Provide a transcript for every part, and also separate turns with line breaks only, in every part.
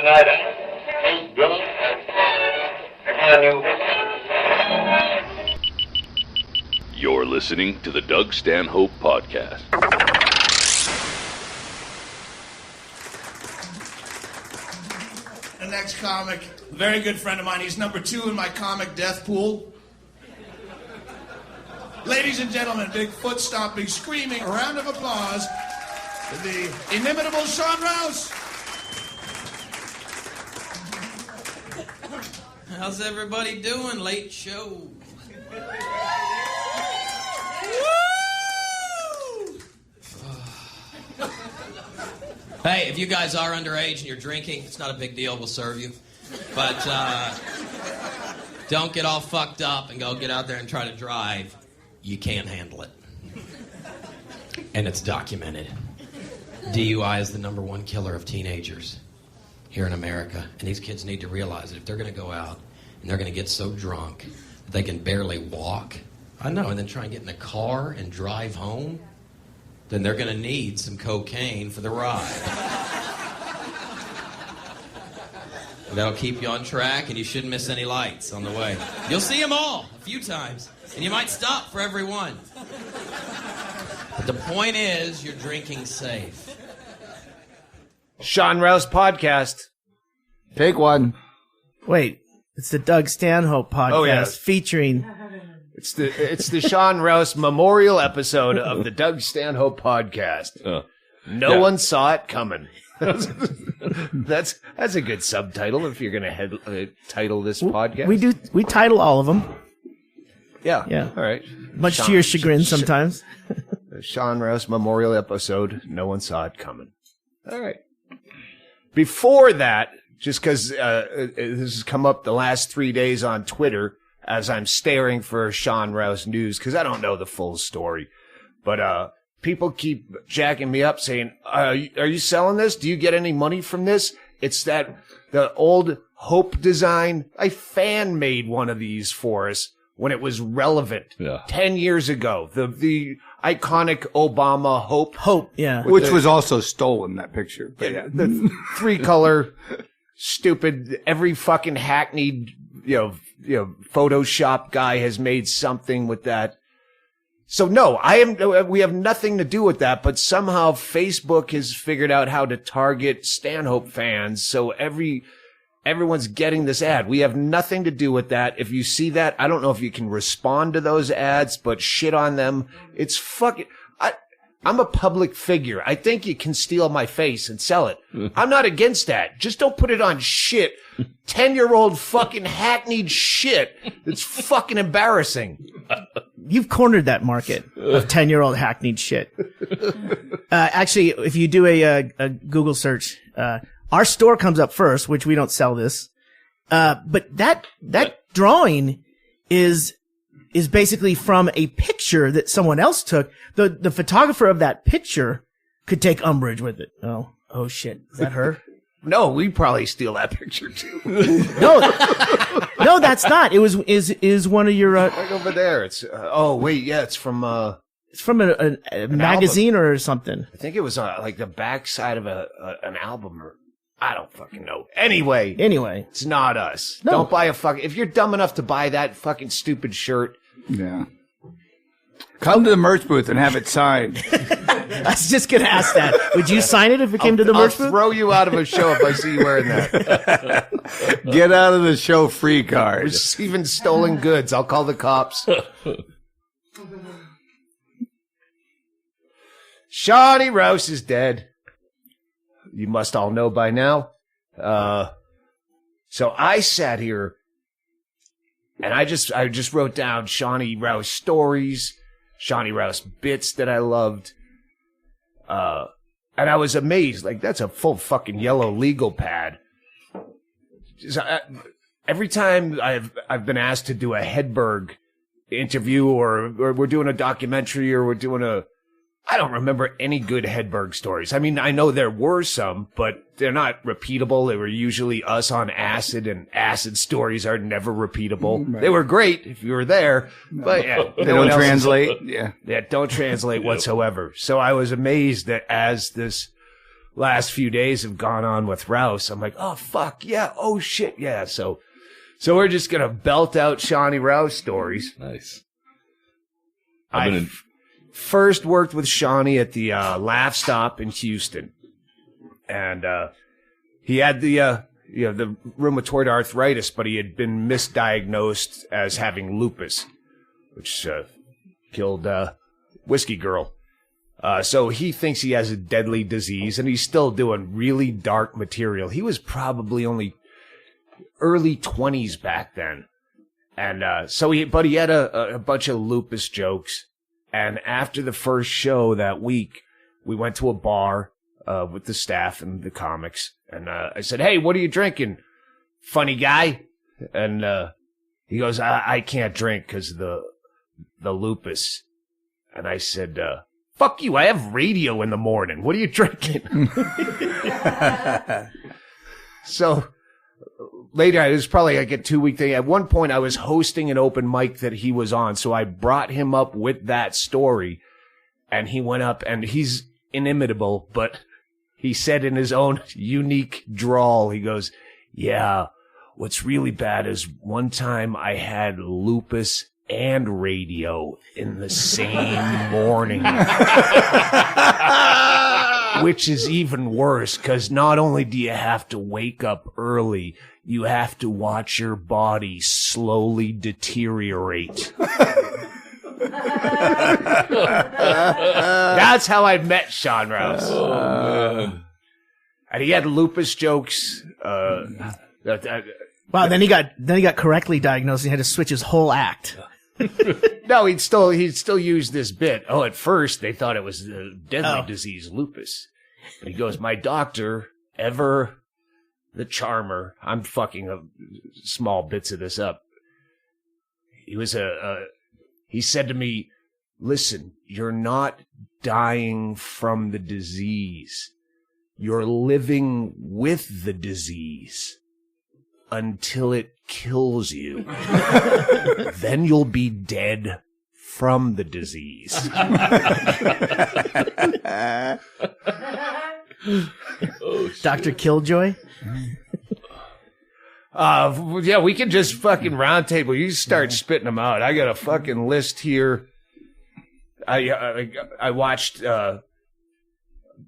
tonight.
You're listening to the Doug Stanhope Podcast.
The next comic, a very good friend of mine. He's number 2 in my comic death pool. Ladies and gentlemen, big foot stomping, screaming, a round of applause for the inimitable Sean Rouse.
How's everybody doing? Late show. Hey, if you guys are underage and you're drinking, it's not a big deal. We'll serve you. But don't get all fucked up and go get out there and try to drive. You can't handle it. And it's documented. DUI is the #1 killer of teenagers here in America. And these kids need to realize that if they're going to go out and they're going to get so drunk that they can barely walk, I know, and then try and get in a car and drive home, then they're going to need some cocaine for the ride. That'll keep you on track, and you shouldn't miss any lights on the way. You'll see them all a few times, and you might stop for every one. But the point is, you're drinking safe.
Sean Rouse Podcast.
Take one.
Wait, it's the Doug Stanhope Podcast featuring...
It's the Sean Rouse Memorial episode of the Doug Stanhope Podcast. No one saw it coming. That's a good subtitle if you're going to title this podcast.
We title all of them.
Yeah. All right.
Much to your chagrin sometimes.
Sean Rouse Memorial episode. No one saw it coming. All right. Before that, just because this has come up the last 3 days on Twitter as I'm staring for Sean Rouse news, because I don't know the full story. But people keep jacking me up saying, are you selling this? Do you get any money from this? It's the old Hope design. I fan made one of these for us when it was relevant. 10 years ago. The iconic Obama Hope.
Which was also stolen, that picture. But
the 3-color, stupid, every fucking hackneyed, Photoshop guy has made something with that. So no, we have nothing to do with that, but somehow Facebook has figured out how to target Stanhope fans. So everyone's getting this ad. We have nothing to do with that. If you see that, I don't know if you can respond to those ads, but shit on them. It's fucking, I'm a public figure. I think you can steal my face and sell it. I'm not against that. Just don't put it on shit. 10-year-old fucking hackneyed shit. It's fucking embarrassing.
You've cornered that market of 10-year-old hackneyed shit. Actually, if you do a Google search, our store comes up first, which we don't sell this. But that drawing is basically from a picture that someone else took. The photographer of that picture could take umbrage with it. Oh shit. Is that her?
No, we'd probably steal that picture too.
No, that's not. It is one of your,
right over there. It's, it's from,
it's from a magazine album or something.
I think it was like the backside of an album, or I don't fucking know. Anyway, it's not us. No. Don't buy if you're dumb enough to buy that fucking stupid shirt.
Yeah. Come to the merch booth and have it signed.
I was just going to ask that. Would you sign it if it came to the merch booth?
I'll throw you out of a show if I see you wearing that.
Get out of the show free card.
Receiving stolen goods. I'll call the cops. Shawnee Rouse is dead. You must all know by now. So I sat here and I just wrote down Shawnee Rouse stories, Shawnee Rouse bits that I loved. And I was amazed. Like, that's a full fucking yellow legal pad. Every time I've been asked to do a Hedberg interview or we're doing a documentary or we're doing I don't remember any good Hedberg stories. I mean, I know there were some, but they're not repeatable. They were usually us on acid, and acid stories are never repeatable. Right. They were great if you were there, but yeah,
they don't translate. Yeah,
don't translate whatsoever. So I was amazed that as this last few days have gone on with Rouse. I'm like, oh, fuck, yeah, oh, shit, yeah. So we're just going to belt out Shawnee Rouse stories.
Nice.
I first worked with Shawnee at the Laugh Stop in Houston. And he had the rheumatoid arthritis, but he had been misdiagnosed as having lupus, which killed Whiskey Girl. So he thinks he has a deadly disease, and he's still doing really dark material. He was probably only early 20s back then. And but he had a bunch of lupus jokes. And after the first show that week, we went to a bar with the staff and the comics. And I said, hey, what are you drinking, funny guy? And he goes, I can't drink because of the lupus. And I said, fuck you, I have radio in the morning. What are you drinking? So later, it was probably like a 2-week thing. At one point, I was hosting an open mic that he was on. So I brought him up with that story. And he went up, and he's inimitable, but he said in his own unique drawl, he goes, yeah, what's really bad is one time I had lupus and radio in the same morning. Which is even worse, because not only do you have to wake up early, you have to watch your body slowly deteriorate. That's how I met Sean Rouse. And he had lupus jokes.
Wow, then he got correctly diagnosed and had to switch his whole act.
No, he'd still use this bit. Oh, at first they thought it was the deadly disease, lupus. And he goes, my doctor, Ever the Charmer, I'm fucking small bits of this up. He was he said to me, listen, you're not dying from the disease. You're living with the disease until it kills you. Then you'll be dead from the disease.
Dr. Killjoy?
Yeah, we can just fucking roundtable. You start spitting them out. I got a fucking list here. I watched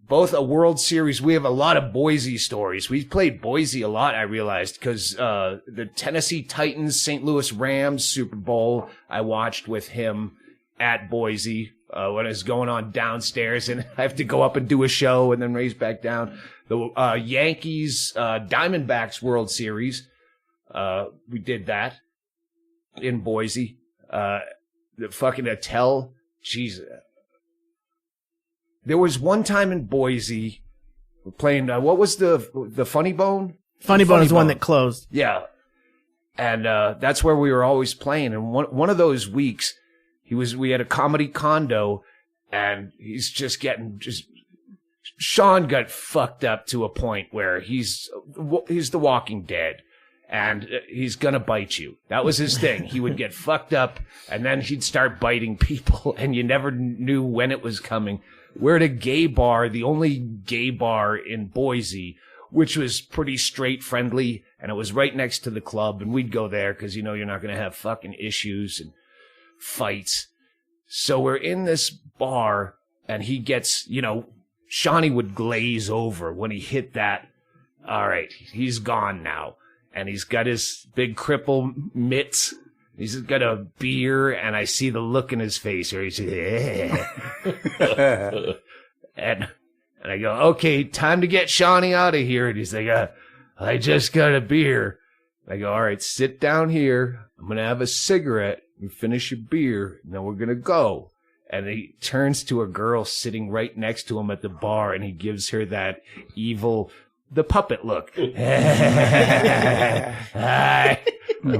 both a World Series. We have a lot of Boise stories. We played Boise a lot, I realized, because the Tennessee Titans, St. Louis Rams Super Bowl, I watched with him at Boise when it was going on downstairs, and I have to go up and do a show and then race back down. The Yankees Diamondbacks World Series, we did that in Boise. The fucking Attell, Jesus. There was one time in Boise, we're playing, what was the Funny Bone?
Funny Bone is one that closed.
Yeah. And that's where we were always playing. And one of those weeks, we had a comedy condo, and he's Sean got fucked up to a point where he's the Walking Dead. And he's gonna bite you. That was his thing. He would get fucked up, and then he'd start biting people, and you never knew when it was coming. We're at a gay bar, the only gay bar in Boise, which was pretty straight friendly, and it was right next to the club, and we'd go there because, you're not going to have fucking issues and fights. So we're in this bar, and he gets, Shawnee would glaze over when he hit that. All right, he's gone now. And he's got his big cripple mitts. He's got a beer, and I see the look in his face where he's, and I go, okay, time to get Shawnee out of here. And he's like, I just got a beer. I go, all right, sit down here. I'm going to have a cigarette and finish your beer, and then we're going to go. And he turns to a girl sitting right next to him at the bar, and he gives her that evil, the puppet look. I'm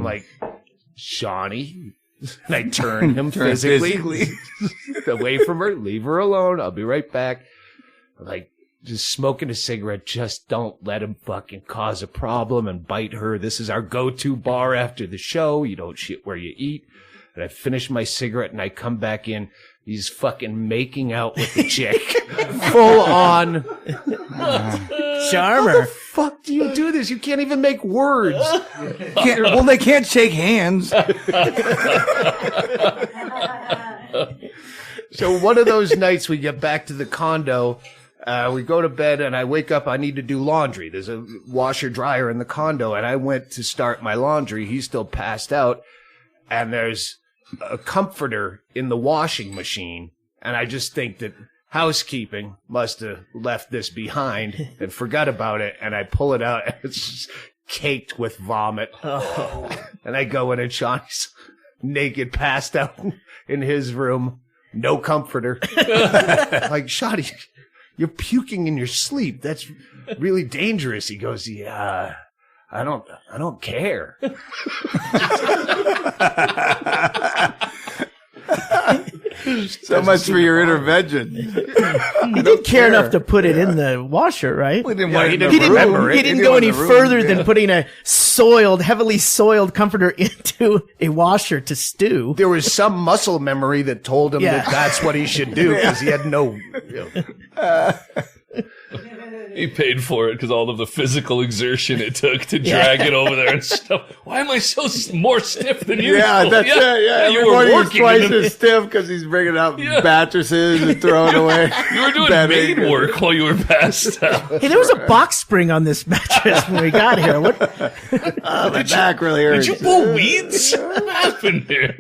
like, Shawnee. And I turn him physically away from her. Leave her alone. I'll be right back. I'm like, just smoking a cigarette. Just don't let him fucking cause a problem and bite her. This is our go-to bar after the show. You don't shit where you eat. And I finish my cigarette, and I come back in. He's fucking making out with the chick. Full on.
Charmer.
Fuck do you do this? You can't even make words.
Well, they can't shake hands.
So one of those nights we get back to the condo, we go to bed and I wake up, I need to do laundry. There's a washer dryer in the condo and I went to start my laundry. He's still passed out and there's a comforter in the washing machine. And I just think that housekeeping must have left this behind and forgot about it. And I pull it out and it's just caked with vomit. Oh. And I go in and Sean's naked, passed out in his room. No comforter. Like, Shoddy, you're puking in your sleep. That's really dangerous. He goes, yeah, I don't care.
So much for your intervention.
He did care enough to put it in the washer, right?
We didn't
Yeah,
want
he
it in
didn't
the
remember
room.
it.
He didn't go any further than putting a heavily soiled comforter into a washer to stew.
There was some muscle memory that told him
Yeah.
that that's what he should do because he had no.
He paid for it because all of the physical exertion it took to drag it over there and stuff. Why am I so more stiff than usual?
Yeah, that's it. Yeah,
you were
everybody's
working.
twice as stiff because he's bringing out mattresses and throwing away.
You were doing
bedding.
maid work while you were passed out.
Hey, there was a box spring on this mattress when we got here. What?
My back really hurts.
Did you pull weeds? What happened here?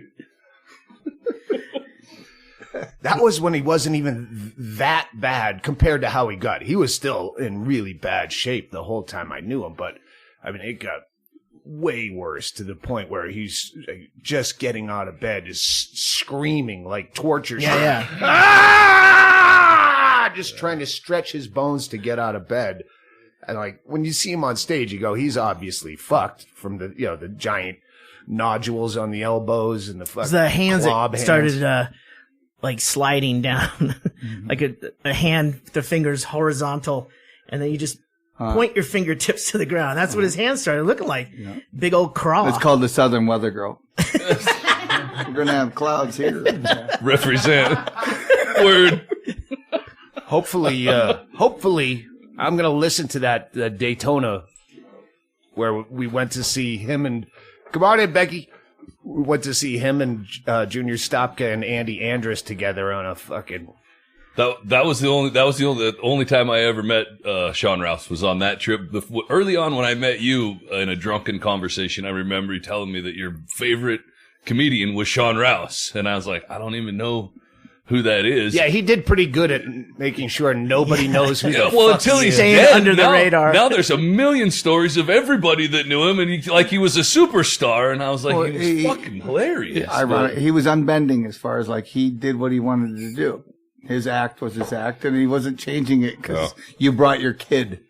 That was when he wasn't even that bad compared to how he got. He was still in really bad shape the whole time I knew him, but I mean, it got way worse to the point where he's just getting out of bed is screaming like torture.
Yeah.
Ah! Just trying to stretch his bones to get out of bed. And like when you see him on stage, you go, he's obviously fucked from the the giant nodules on the elbows and the fucking
The hands
clob
that
hands.
started like sliding down, like a hand, the fingers horizontal, and then you just point your fingertips to the ground. That's what his hands started looking like. Yeah. Big old crawl.
It's called the Southern Weather Girl. We're going to have clouds here.
Represent. Word.
Hopefully, I'm going to listen to that Daytona where we went to see him and, come on in, Becky. We went to see him and Junior Stopka and Andy Andrus together on a fucking.
That was the only time I ever met Sean Rouse was on that trip. Early on when I met you in a drunken conversation, I remember you telling me that your favorite comedian was Sean Rouse, and I was like, I don't even know who that is.
Yeah, he did pretty good at making sure nobody knows who the
well,
fuck
until
he
he's
is.
Staying
dead.
under the radar.
Now there's a million stories of everybody that knew him, and he was a superstar, and I was like,
Well,
he was fucking hilarious.
Ironic. He was unbending as far as like he did what he wanted to do. His act was his act, and he wasn't changing it because you brought your kid.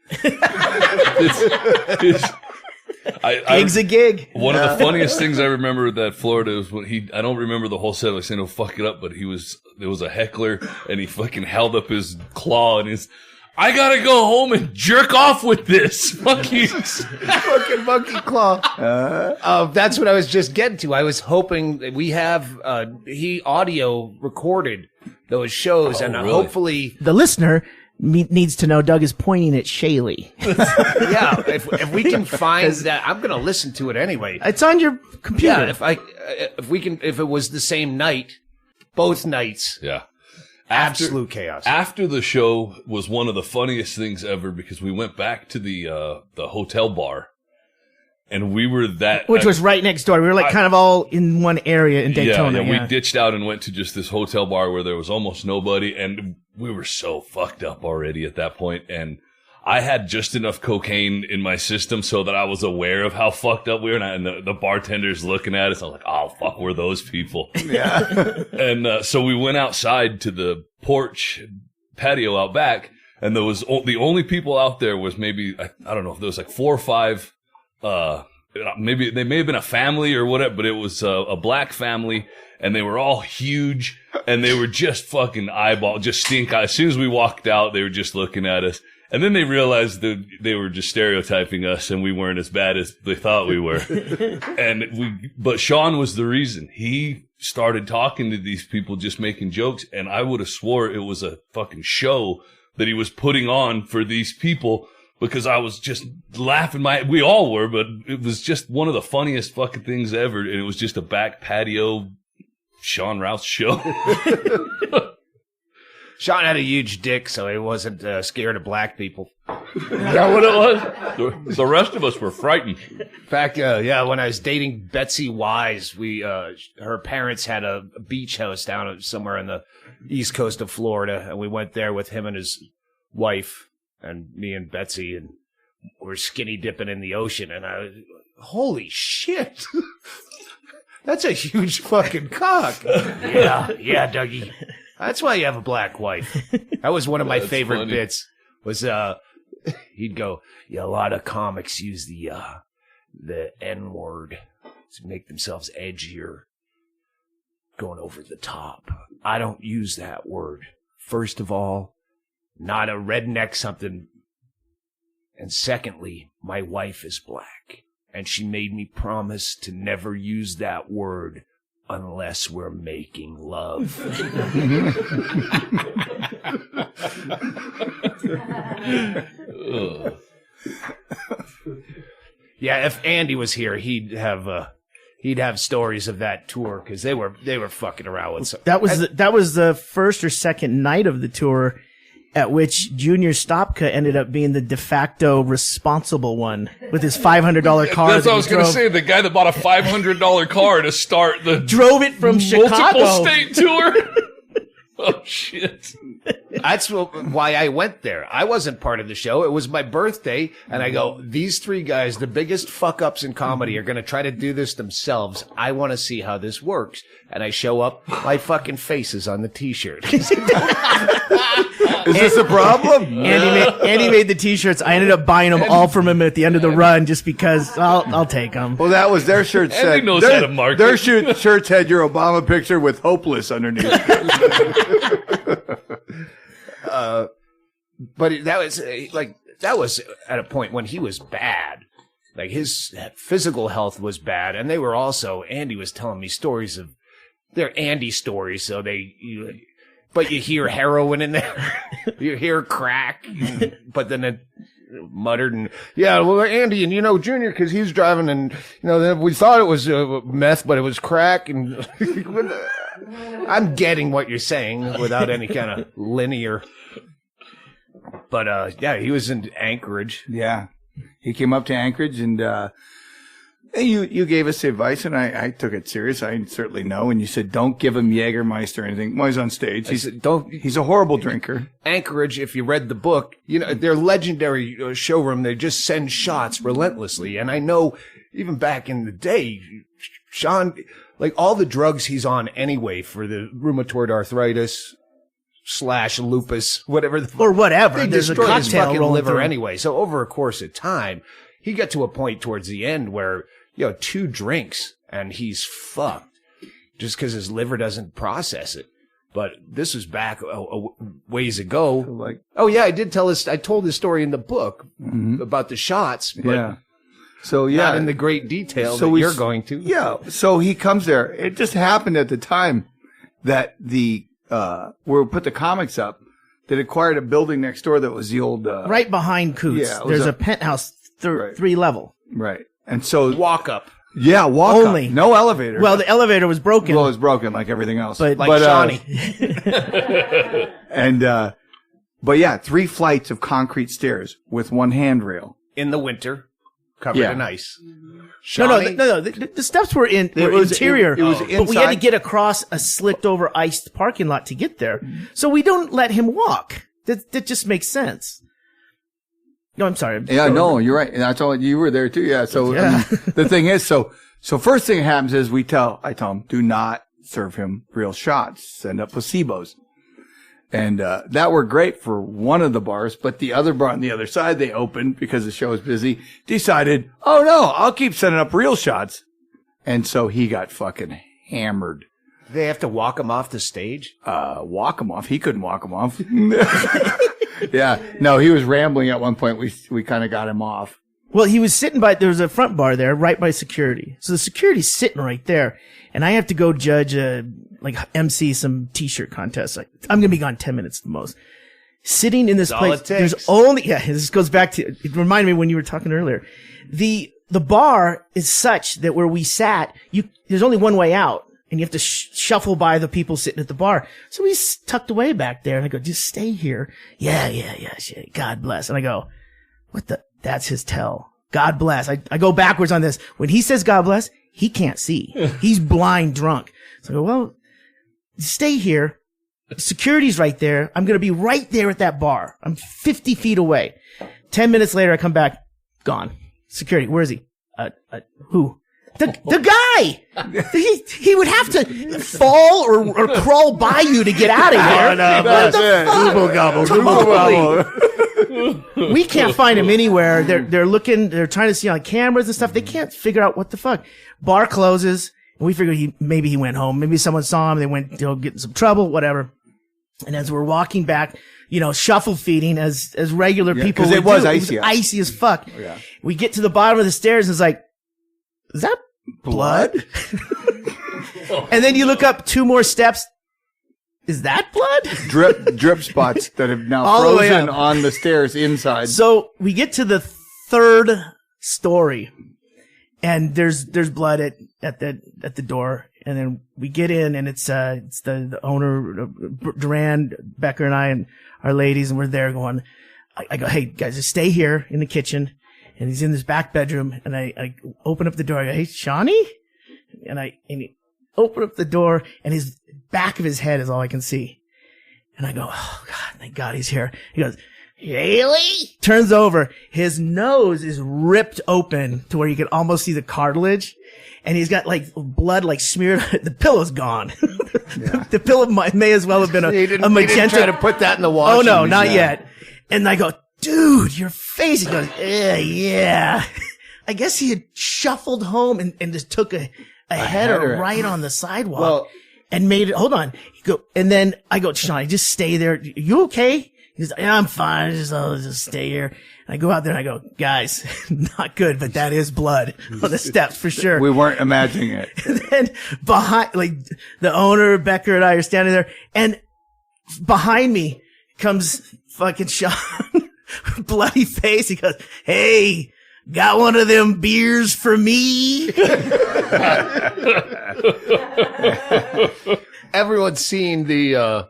Gig's a gig.
One of the funniest things I remember at that Florida was when I don't remember the whole set, like saying, "Oh, fuck it up," but there was a heckler, and he fucking held up his claw, and I gotta go home and jerk off with this. Monkeys.
Fucking monkey claw. That's what I was just getting to. I was hoping that we have he audio recorded those shows, and
really?
hopefully,
The listener needs to know Doug is pointing at Chaille.
yeah. If we can find that, I'm gonna listen to it anyway.
It's on your computer.
Yeah, if it was the same night, both nights,
Yeah.
absolute chaos.
After the show was one of the funniest things ever because we went back to the hotel bar, and we were
Which was right next door. We were like kind of all in one area in Daytona.
Yeah, we ditched out and went to just this hotel bar where there was almost nobody, and we were so fucked up already at that point, and I had just enough cocaine in my system so that I was aware of how fucked up we were, and the bartender's looking at us. I was like, oh, fuck, we're those people.
Yeah.
And so we went outside to the porch patio out back, and there was the only people out there was maybe, I don't know if there was like 4 or 5, maybe they may have been a family or whatever, but it was a black family, and they were all huge, and they were just fucking just stink eye. As soon as we walked out, they were just looking at us. And then they realized that they were just stereotyping us and we weren't as bad as they thought we were. But Sean was the reason. He started talking to these people, just making jokes. And I would have swore it was a fucking show that he was putting on for these people, because I was just laughing we all were, but it was just one of the funniest fucking things ever. And it was just a back patio Sean Rouse show.
Sean had a huge dick, so he wasn't scared of black people.
Is that what it was? The rest of us were frightened.
In fact, when I was dating Betsy Wise, her parents had a beach house down somewhere on the east coast of Florida, and we went there with him and his wife, and me and Betsy, and we're skinny dipping in the ocean, and holy shit. That's a huge fucking cock. Yeah, Dougie. That's why you have a black wife. That was one of my favorite bits. Was he'd go, a lot of comics use the N-word to make themselves edgier, going over the top. I don't use that word. First of all, not a redneck something. And secondly, my wife is black, and she made me promise to never use that word unless we're making love. Yeah, if Andy was here, he'd have stories of that tour, because they were fucking around with something.
That was the first or second night of the tour, at which Junior Stopka ended up being the de facto responsible one with his $500 car.
That's what I was going to say. The guy that bought a $500 car to start
drove it from Chicago.
Multiple state tour. Oh, shit.
That's why I went there. I wasn't part of the show. It was my birthday, and I go, these three guys, the biggest fuck-ups in comedy, are going to try to do this themselves. I want to see how this works. And I show up, my fucking face is on the T-shirt.
Is this a problem?
Andy made the T-shirts. I ended up buying them all from him at the end of the run, just because I'll take them.
Well, that was their shirt.
Andy knows how to market.
Their shirts had your Obama picture with hopeless underneath.
But that was at a point when he was bad. Like, his physical health was bad, and they were also, Andy was telling me stories of, they're Andy stories, so but you hear heroin in there, you hear crack, but then it muttered, and well, Andy, and Junior, because he's driving, and then we thought it was meth, but it was crack, and I'm getting what you're saying without any kind of linear. But he was in Anchorage.
Yeah, he came up to Anchorage, and you gave us advice, and I took it serious. I certainly know. And you said, don't give him Jägermeister or anything while he's on stage. He's a horrible drinker.
Anchorage, if you read the book, their legendary showroom, they just send shots relentlessly. And I know even back in the day, Sean, like, all the drugs he's on anyway for the rheumatoid arthritis / lupus, whatever.
Or whatever.
They
There's a
destroyed his
cocktail
fucking
rolling
liver
through.
anyway. So over a course of time, he got to a point towards the end where, 2 drinks and he's fucked just because his liver doesn't process it. But this was back a ways ago. I told this story in the book about the shots, but not in the great detail that you're going to.
Yeah. So he comes there. It just happened at the time that where we put the comics up, that acquired a building next door that was the old
right behind Coots.
Yeah,
there's a penthouse 3 level.
Right. And so
walk up.
Yeah, walk
only.
up. No elevator.
Well, the elevator was broken.
Well, it was broken like everything else.
But
Shawnee.
And 3 flights of concrete stairs with 1 handrail.
In the winter, covered in ice.
No. The steps were interior.
It was inside.
But we had to get across a slicked over iced parking lot to get there. So we don't let him walk. That just makes sense. No, I'm sorry.
Yeah, no, you're right. That's all. You were there too. Yeah. So the thing is, so first thing that happens is I tell him, do not serve him real shots. Send up placebos. And that worked great for one of the bars, but the other bar on the other side, they opened because the show was busy, decided, oh no, I'll keep sending up real shots. And so he got fucking hammered.
They have to walk him off the stage?
Walk him off. He couldn't walk him off. Yeah. No, he was rambling at one point. We kind of got him off.
Well, he was sitting there was a front bar there right by security. So the security's sitting right there. And I have to go judge MC some t-shirt contest. Like, I'm going to be gone 10 minutes at the most. Sitting in this place, there's this goes back to, it reminded me when you were talking earlier. The bar is such that where we sat, there's only one way out. And you have to shuffle by the people sitting at the bar. So he's tucked away back there. And I go, just stay here. Yeah. Shit. God bless. And I go, that's his tell. God bless. I go backwards on this. When he says God bless, he can't see. He's blind drunk. So I go, well, stay here. Security's right there. I'm going to be right there at that bar. I'm 50 feet away. 10 minutes later, I come back. Gone. Security. Where is he? Who? The guy! He would have to fall or crawl by you to get out of here.
That's it. Google gobble.
We can't find him anywhere. They're looking, they're trying to see on cameras and stuff. They can't figure out what the fuck. Bar closes. And we figured maybe he went home. Maybe someone saw him. They went to get in some trouble, whatever. And as we're walking back, shuffle feeding as regular people.
Cause it was icy.
It was icy as fuck.
Yeah.
We get to the bottom of the stairs and it's like, is that blood? And then you look up 2 more steps. Is that blood?
Drip spots that have now
all
frozen on the stairs inside.
So we get to the 3rd story and there's blood at the door. And then we get in and it's the owner, Duran, Becker and I and our ladies, and we're there going, I go, hey guys, just stay here in the kitchen. And he's in this back bedroom, and I open up the door. I go, hey, Shawnee? And he open up the door, and his back of his head is all I can see. And I go, oh God, thank God he's here. He goes, Chaille? Turns over. His nose is ripped open to where you can almost see the cartilage. And he's got blood smeared. The pillow's gone. Yeah. The pillow may as well have been a magenta.
He didn't try to put that in the washing
machine. Oh no, not
yet.
yet. And I go, dude, your face. He goes, yeah. I guess he had shuffled home and just took a header right on the sidewalk and made it. Hold on. And then I go, Sean, just stay there. You okay? He goes, yeah, I'm fine. I'll just stay here. And I go out there and I go, guys, not good, but that is blood on the steps for sure.
We weren't imagining it.
And then behind, the owner, Becker, and I are standing there, and behind me comes fucking Sean, bloody face. He goes, hey, got one of them beers for me?
Everyone's seen the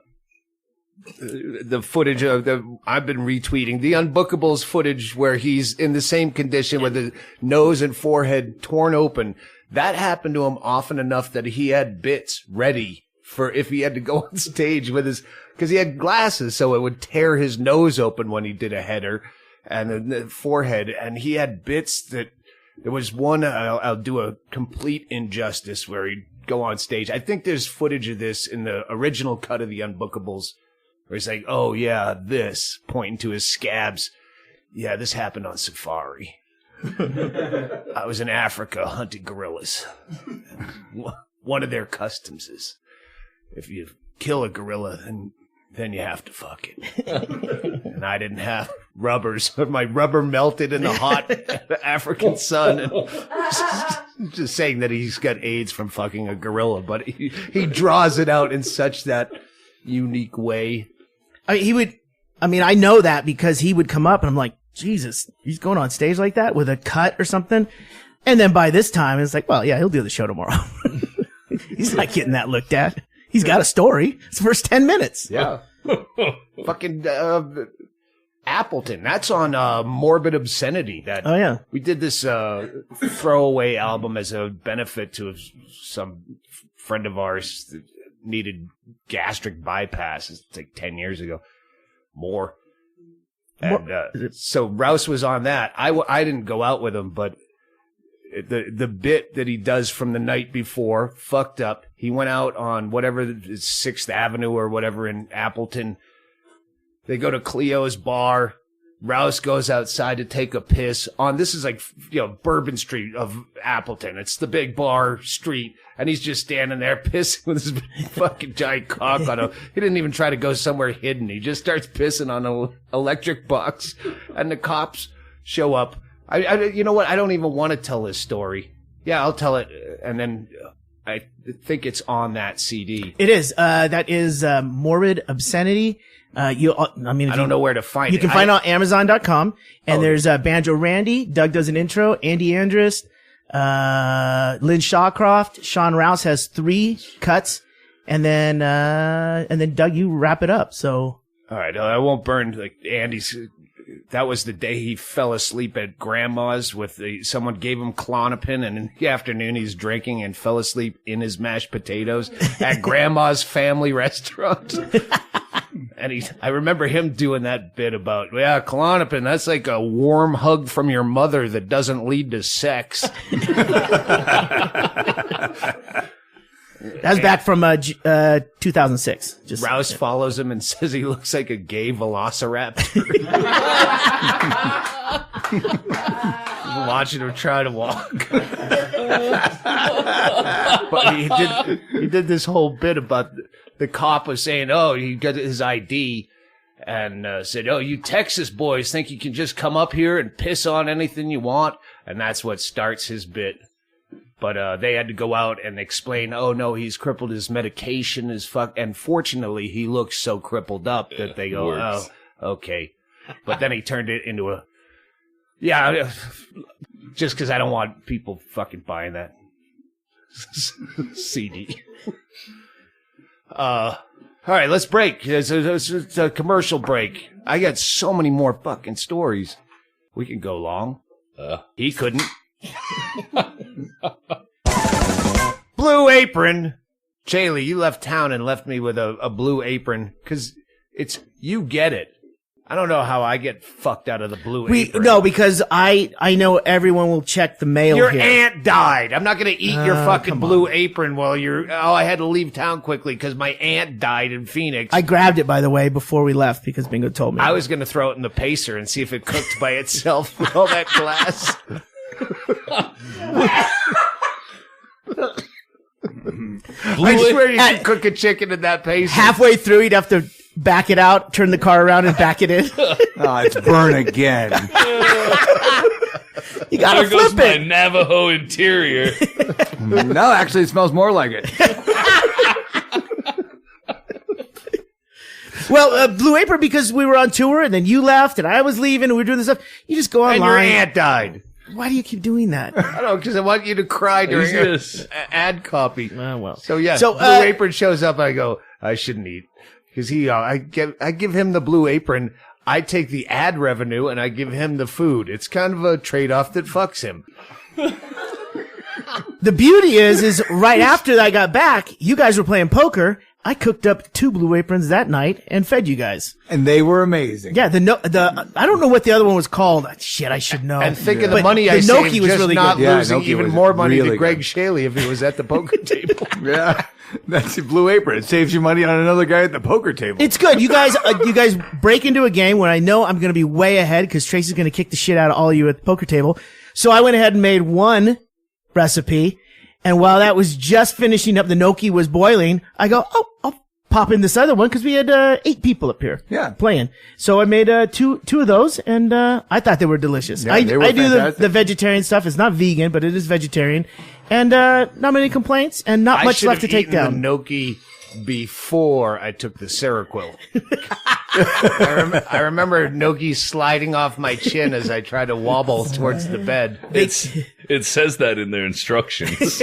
footage of I've been retweeting the Unbookables footage where he's in the same condition with his nose and forehead torn open. That happened to him often enough that he had bits ready for if he had to go on stage with because he had glasses, so it would tear his nose open when he did a header and the forehead. And he had bits that there was one, I'll do a complete injustice where he'd go on stage. I think there's footage of this in the original cut of the Unbookables. Where he's like, oh, yeah, this, pointing to his scabs. Yeah, this happened on safari. I was in Africa hunting gorillas. One of their customs is if you kill a gorilla, then you have to fuck it. And I didn't have rubbers. My rubber melted in the hot African sun. And just saying that he's got AIDS from fucking a gorilla, but he draws it out in such that unique way.
I know that because he would come up and I'm like, Jesus, he's going on stage like that with a cut or something. And then by this time, it's like, well, yeah, he'll do the show tomorrow. He's not getting that looked at. He's got a story. It's the first 10 minutes.
Yeah. Fucking Appleton. That's on Morbid Obscenity.
Oh, yeah.
We did this throwaway album as a benefit to some friend of ours that needed gastric bypass. It's like 10 years ago. More. And so Rouse was on that. I didn't go out with him, but the bit that he does from the night before, fucked up. He went out on whatever, 6th Avenue or whatever in Appleton. They go to Cleo's bar. Rouse goes outside to take a piss on, this is like, Bourbon Street of Appleton. It's the big bar street. And he's just standing there pissing with his fucking giant cock on him. He didn't even try to go somewhere hidden. He just starts pissing on an electric box. And the cops show up. You know what? I don't even want to tell this story. Yeah, I'll tell it. And then I think it's on that CD.
It is. That is Morbid Obscenity. I don't know where to find it. You can find it on Amazon.com. And there's Banjo Randy. Doug does an intro. Andy Andrus. Lynn Shawcroft. Sean Rouse has 3 cuts. And then Doug, you wrap it up. So.
All right. I won't burn like Andy's. That was the day he fell asleep at Grandma's with someone gave him Klonopin, and in the afternoon he's drinking and fell asleep in his mashed potatoes at Grandma's family restaurant. And I remember him doing that bit about, Klonopin, that's like a warm hug from your mother that doesn't lead to sex.
That's back from 2006.
Rouse follows him and says he looks like a gay velociraptor. Watching him try to walk. But he did this whole bit about the cop was saying, he got his ID and said, you Texas boys think you can just come up here and piss on anything you want? And that's what starts his bit. But they had to go out and explain, no, he's crippled, his medication is fucked. And fortunately, he looks so crippled up that they go, okay. But then he turned it into a, just because I don't want people fucking buying that CD. All right, let's break. It's a commercial break. I got so many more fucking stories. We can go long. He couldn't. Blue Apron. Chaille, you left town and left me with a blue apron because you get it. I don't know how I get fucked out of the blue apron.
No, because I know everyone will check the mail
Your
here.
aunt died. I'm not going to eat your fucking blue apron while I had to leave town quickly because my aunt died in Phoenix.
I grabbed it, by the way, before we left because Bingo told me.
I was going to throw it in the pacer and see if it cooked by itself with all that glass. I swear you can cook a chicken in that pacer.
Halfway through, you'd have to back it out, turn the car around, and back it in.
It's burn again.
You gotta
there goes
flip it.
My Navajo interior.
No, actually, it smells more like it.
Well, Blue Apron, because we were on tour, and then you left, and I was leaving, and we were doing this stuff. You just go online.
And your aunt died.
Why do you keep doing that?
I don't know, because I want you to cry during your ad copy.
Well.
So, Blue Apron shows up, I go, I shouldn't eat. Because I give him the Blue Apron, I take the ad revenue, and I give him the food. It's kind of a trade-off that fucks him.
The beauty is right after I got back, you guys were playing poker. I cooked up 2 Blue Aprons that night and fed you guys.
And they were amazing.
Yeah, I don't know what the other one was called. Shit, I should know.
And think of the money I saved
gnocchi was
just
really
not
good.
losing
gnocchi
even
was
more money
really
to Ggreg
good.
Chaille if he was at the poker table.
Yeah. That's the Blue Apron. It saves you money on another guy at the poker table.
It's good. You guys break into a game when I know I'm going to be way ahead because Tracy's going to kick the shit out of all of you at the poker table. So I went ahead and made one recipe. And while that was just finishing up, the gnocchi was boiling. I go, I'll pop in this other one because we had 8 people up here playing. So I made two of those, and I thought they were delicious.
Yeah, they were
I do
fantastic.
the vegetarian stuff. It's not vegan, but it is vegetarian. And not many complaints and not much left to take down.
The gnocchi before I took the Seroquel. I remember gnocchi sliding off my chin as I tried to wobble towards the bed.
It says that in their instructions.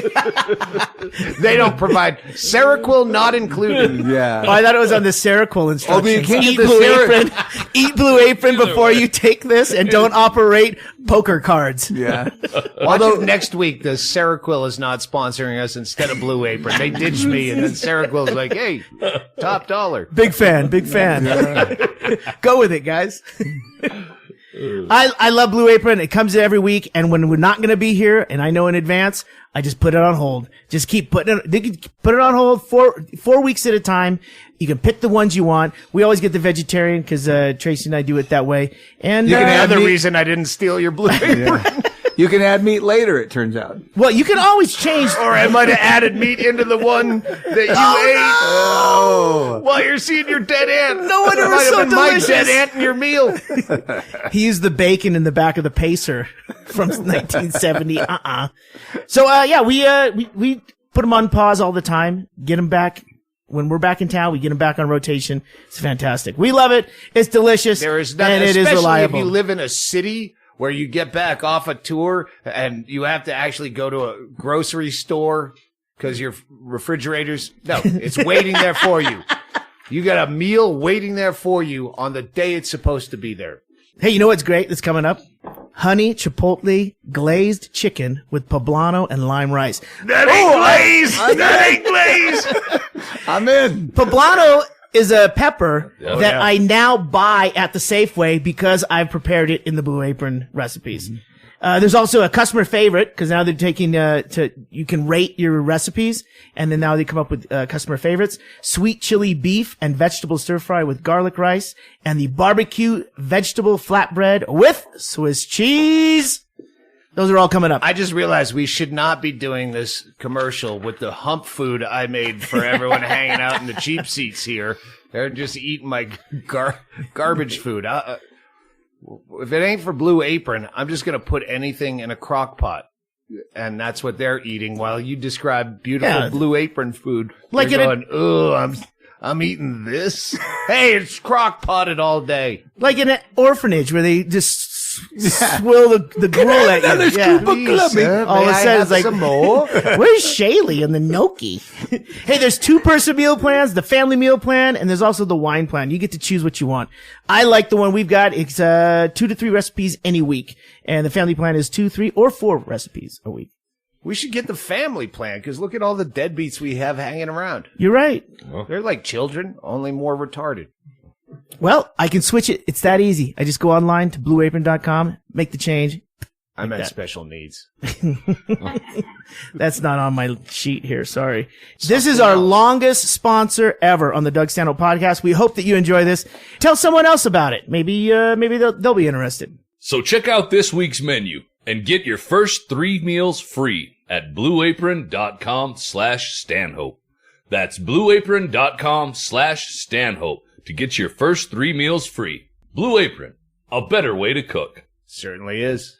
They don't provide Seroquel not included.
Yeah.
Oh, I thought it was on the Seroquel instructions.
but you can't
Eat
get the
Blue Apron. Eat Blue Apron before you take this, and don't operate poker cards.
Yeah.
Although next week the Seroquel is not sponsoring us instead of Blue Apron. They ditched me, and then Seroquel's like, "Hey, top dollar."
Big fan. Go with it, guys. I love Blue Apron. It comes every week, and when we're not going to be here, and I know in advance, I just put it on hold. Just keep putting it. They can put it on hold 4 weeks at a time. You can pick the ones you want. We always get the vegetarian because Tracy and I do it that way. And
You can add the reason I didn't steal your Blue Apron.
You can add meat later, it turns out.
Well, you can always change.
Or I might have added meat into the one that you ate.
Oh.
While you're seeing your dead ant.
No wonder it was so delicious.
My dead ant in your meal.
He used the bacon in the back of the Pacer from 1970. So, we put them on pause all the time. Get them back. When we're back in town, we get them back on rotation. It's fantastic. We love it. It's delicious.
There is nothing,
and it is reliable.
If you live in a city where you get back off a tour and you have to actually go to a grocery store because your refrigerator's, no, it's waiting there for you. You got a meal waiting there for you on the day it's supposed to be there.
Hey, you know what's great that's coming up? Honey chipotle glazed chicken with poblano and lime rice.
That ain't glaze! That ain't glaze!
I'm in.
Poblano is a pepper that I now buy at the Safeway because I've prepared it in the Blue Apron recipes. There's also a customer favorite because now they're taking you can rate your recipes, and then now they come up with customer favorites: sweet chili beef and vegetable stir fry with garlic rice, and the barbecue vegetable flatbread with Swiss cheese. Those are all coming up.
I just realized we should not be doing this commercial with the hump food I made for everyone hanging out in the cheap seats here. They're just eating my garbage food. If it ain't for Blue Apron, I'm just going to put anything in a crock pot. And that's what they're eating while you describe beautiful Blue Apron food.
Like
you're going, I'm eating this. Hey, it's crock potted all day.
Like in an orphanage where they just swill the gruel at you. Yeah. All it says is like, where's Chaille and the gnocchi? Hey, there's 2-person meal plans, the family meal plan, and there's also the wine plan. You get to choose what you want. I like the one we've got. It's 2 to 3 recipes any week. And the family plan is 2, 3, or 4 recipes a week.
We should get the family plan because look at all the deadbeats we have hanging around.
You're right.
They're like children, only more retarded.
Well, I can switch it. It's that easy. I just go online to blueapron.com, make the change.
I meant special needs.
That's not on my sheet here. Sorry. This is our longest sponsor ever on the Doug Stanhope podcast. We hope that you enjoy this. Tell someone else about it. Maybe they'll be interested.
So check out this week's menu and get your first 3 meals free at blueapron.com/Stanhope. That's blueapron.com/Stanhope to get your first 3 meals free. Blue Apron, a better way to cook.
Certainly is.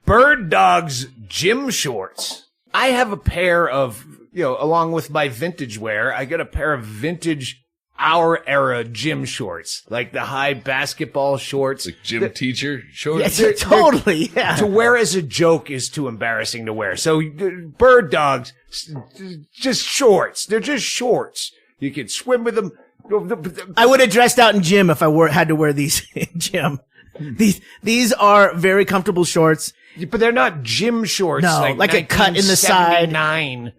Bird Dog's gym shorts. I have a pair of, along with my vintage wear, I got a pair of vintage our era gym shorts, like the high basketball shorts.
Like gym teacher shorts?
Yes, totally, yeah.
To wear as a joke is too embarrassing to wear. So Bird Dogs, just shorts. They're just shorts. You can swim with them.
I would have dressed out in gym if I had to wear these in gym. These are very comfortable shorts.
But they're not gym shorts.
No, like a cut in the side.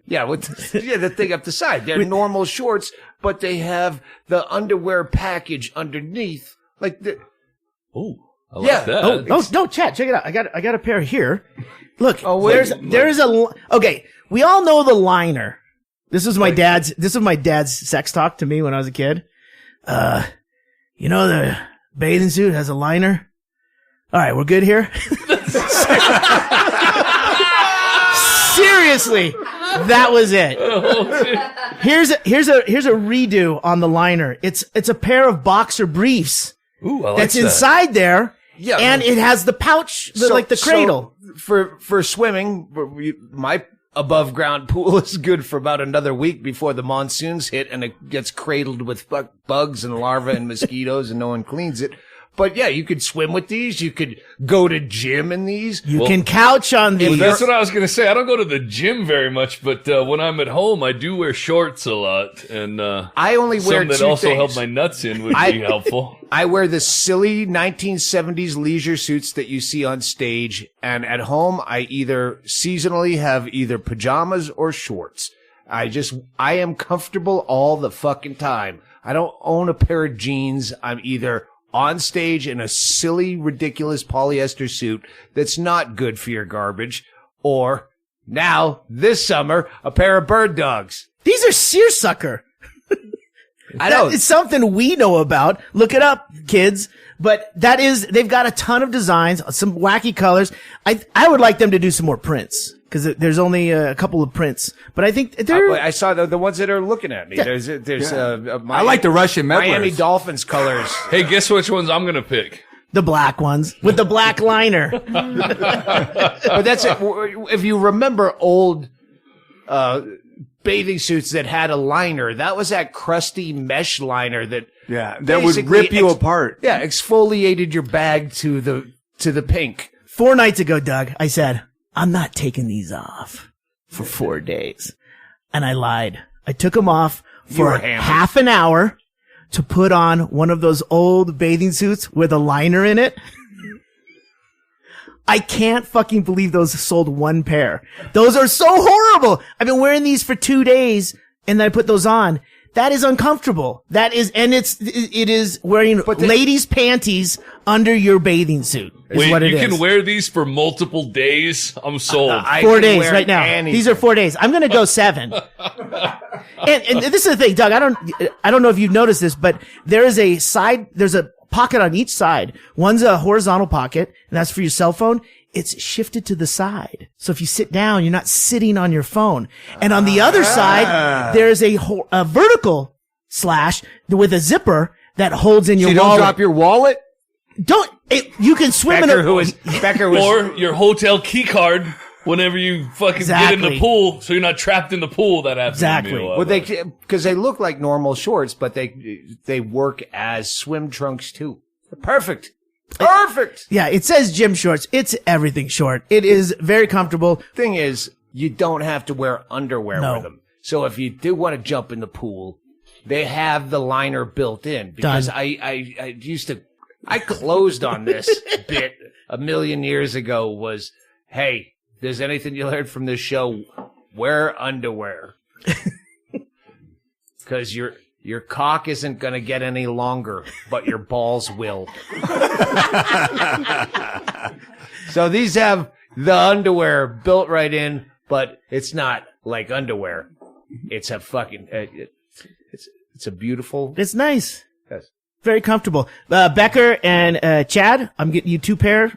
Yeah, the thing up the side. They're normal shorts, but they have the underwear package underneath. Like the.
Oh, I like that.
Oh, no, Chad, check it out. I got a pair here. Look, okay. We all know the liner. This was my dad's sex talk to me when I was a kid. The bathing suit has a liner. All right, we're good here. Seriously, that was it. Here's a redo on the liner. It's a pair of boxer briefs.
Ooh, I like
that's
that.
Inside there. Yeah, and it has the pouch, the cradle.
So for swimming, my above ground pool is good for about another week before the monsoons hit and it gets cradled with bugs and larvae and mosquitoes and no one cleans it. But yeah, you could swim with these. You could go to gym in these.
You can couch on these.
Well, that's what I was going to say. I don't go to the gym very much, but when I'm at home, I do wear shorts a lot. And
I only wear
some that also help my nuts in would be helpful.
I wear the silly 1970s leisure suits that you see on stage. And at home, I either seasonally have either pajamas or shorts. I am comfortable all the fucking time. I don't own a pair of jeans. I'm either on stage in a silly, ridiculous polyester suit that's not good for your garbage, or now, this summer, a pair of bird dogs.
These are seersucker.
I know.
It's something we know about. Look it up, kids. But they've got a ton of designs, some wacky colors. I would like them to do some more prints, because there's only a couple of prints. But I think
I saw the ones that are looking at me.
Yeah.
There's
I like the Russian medlers.
Miami Dolphins colors.
Hey, guess which ones I'm going to pick?
the black ones with the black liner.
But that's it. If you remember old bathing suits that had a liner, that was that crusty mesh liner that
would rip you apart.
Yeah, exfoliated your bag to the pink.
4 nights ago, Doug, I said, I'm not taking these off for 4 days. And I lied. I took them off for half an hour to put on one of those old bathing suits with a liner in it. I can't fucking believe those sold 1 pair. Those are so horrible. I've been wearing these for 2 days and then I put those on. That is uncomfortable. That is, and it is wearing ladies' panties under your bathing suit. Is what it is.
You can wear these for multiple days? I'm sold.
4 days right now. Anything. These are 4 days. I'm going to go 7. and this is the thing, Doug. I don't know if you've noticed this, but there's a pocket on each side. One's a horizontal pocket, and that's for your cell phone. It's shifted to the side. So if you sit down, you're not sitting on your phone. And on the other side, there's a vertical slash with a zipper that holds in your wallet.
So you don't drop your wallet?
You can swim
Becker was
or your hotel key card whenever you fucking get in the pool, so you're not trapped in the pool. That happens.
Exactly.
Well, because they look like normal shorts, but they work as swim trunks too. Perfect.
Yeah, it says gym shorts. It's everything short. It is very comfortable.
Thing is, you don't have to wear underwear with them. So if you do want to jump in the pool, they have the liner built in. Because I closed on this bit a million years ago was, hey, if there's anything you learned from this show, wear underwear. Because your cock isn't going to get any longer, but your balls will. So these have the underwear built right in, but it's not like underwear. It's a fucking, it's a beautiful.
It's nice.
Yes.
Very comfortable. Becker and Chad, I'm getting you 2 pair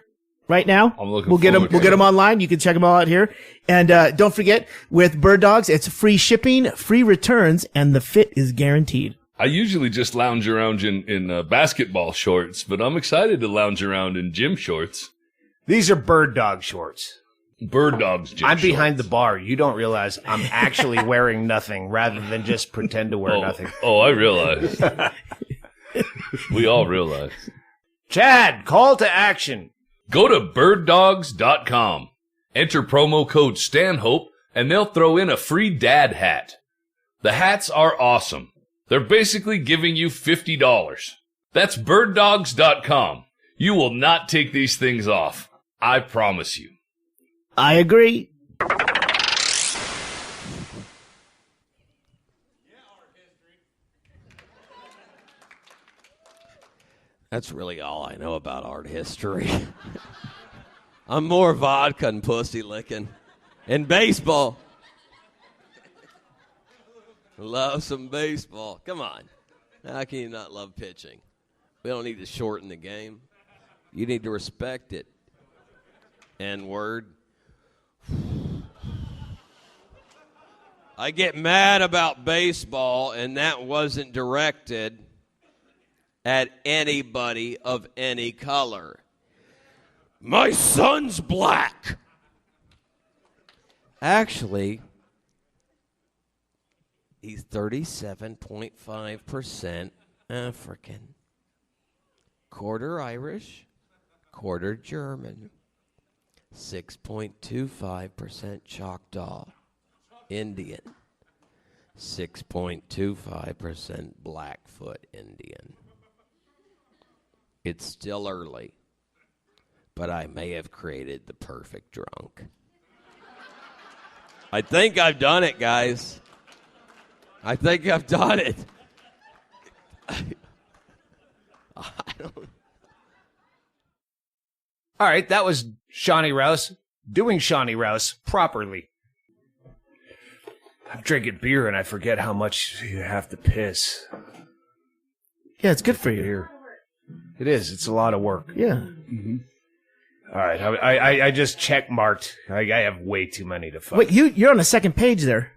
right now.
I'm looking
We'll get them online. You can check them all out here. And don't forget, with Bird Dogs, it's free shipping, free returns, and the fit is guaranteed.
I usually just lounge around in basketball shorts, but I'm excited to lounge around in gym shorts.
These are Bird Dog shorts.
Bird Dogs gym
I'm
shorts.
behind the bar. You don't realize I'm actually wearing nothing rather than just pretend to wear nothing.
Oh, I realize. We all realize.
Chad, call to action.
Go to birddogs.com. Enter promo code Stanhope, and they'll throw in a free dad hat. The hats are awesome. They're basically giving you $50. That's birddogs.com. You will not take these things off. I promise you.
I agree.
That's really all I know about art history. I'm more vodka and pussy licking. And baseball. Love some baseball. Come on. How can you not love pitching? We don't need to shorten the game. You need to respect it. N-word. I get mad about baseball, and that wasn't directed at anybody of any color. My son's black. Actually, he's 37.5% African. Quarter Irish, quarter German. 6.25% Choctaw, Indian. 6.25% Blackfoot Indian. It's still early, but I may have created the perfect drunk. I think I've done it, guys. I think I've done it.
All right, that was Shawnee Rouse doing Shawnee Rouse properly. I'm drinking beer and I forget how much you have to piss.
Yeah, it's good for you.
Beer. It is. It's a lot of work.
Yeah.
Mm-hmm. All right, I just check marked. I have way too many to fuck.
Wait, you're on the second page there.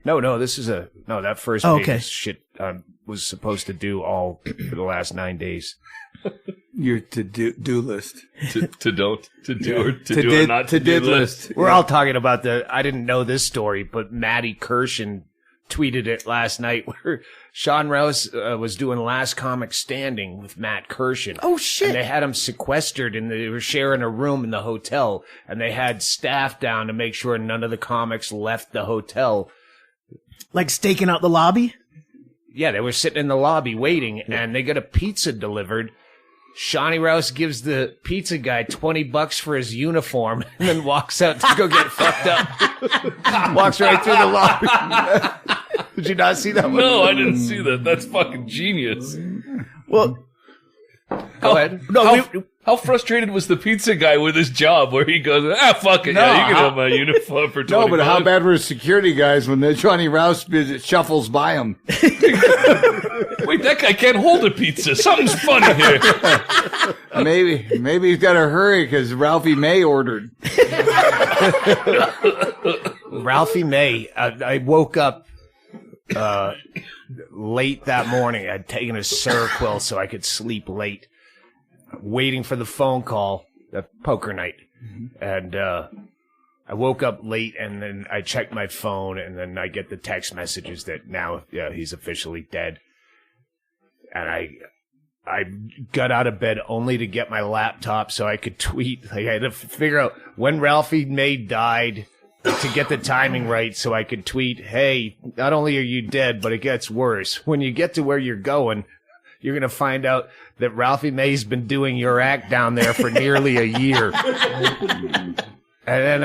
No, this is that first page is shit I was supposed to do all for the last 9 days.
Your to-do list.
To do or not to do list.
We're all talking about I didn't know this story, but Maddie Kirshen tweeted it last night where Sean Rouse was doing Last Comic Standing with Matt Kirshen.
Oh, shit.
And they had him sequestered and they were sharing a room in the hotel and they had staff down to make sure none of the comics left the hotel.
Like staking out the lobby?
Yeah, they were sitting in the lobby waiting and they got a pizza delivered. Shawnee Rouse gives the pizza guy $20 for his uniform and then walks out to go get fucked up. Walks right through the lobby. Did you not see that one?
No, I didn't see that. That's fucking genius.
Well,
go ahead.
How frustrated was the pizza guy with his job where he goes, fuck it,
No,
yeah, you can have my uniform for $20.
No, but how bad were security guys when the Johnny Rouse visit shuffles by him?
Wait, that guy can't hold a pizza. Something's funny here.
Maybe he's got to hurry because Ralphie May ordered.
Ralphie May. I woke up late that morning. I'd taken a Seroquel so I could sleep late, waiting for the phone call, the poker night. And I woke up late, and then I checked my phone, and then I get the text messages that now he's officially dead. And I got out of bed only to get my laptop so I could tweet. Like, I had to figure out when Ralphie May died to get the timing right so I could tweet, hey, not only are you dead, but it gets worse. When you get to where you're going, you're going to find out that Ralphie May's been doing your act down there for nearly a year. And then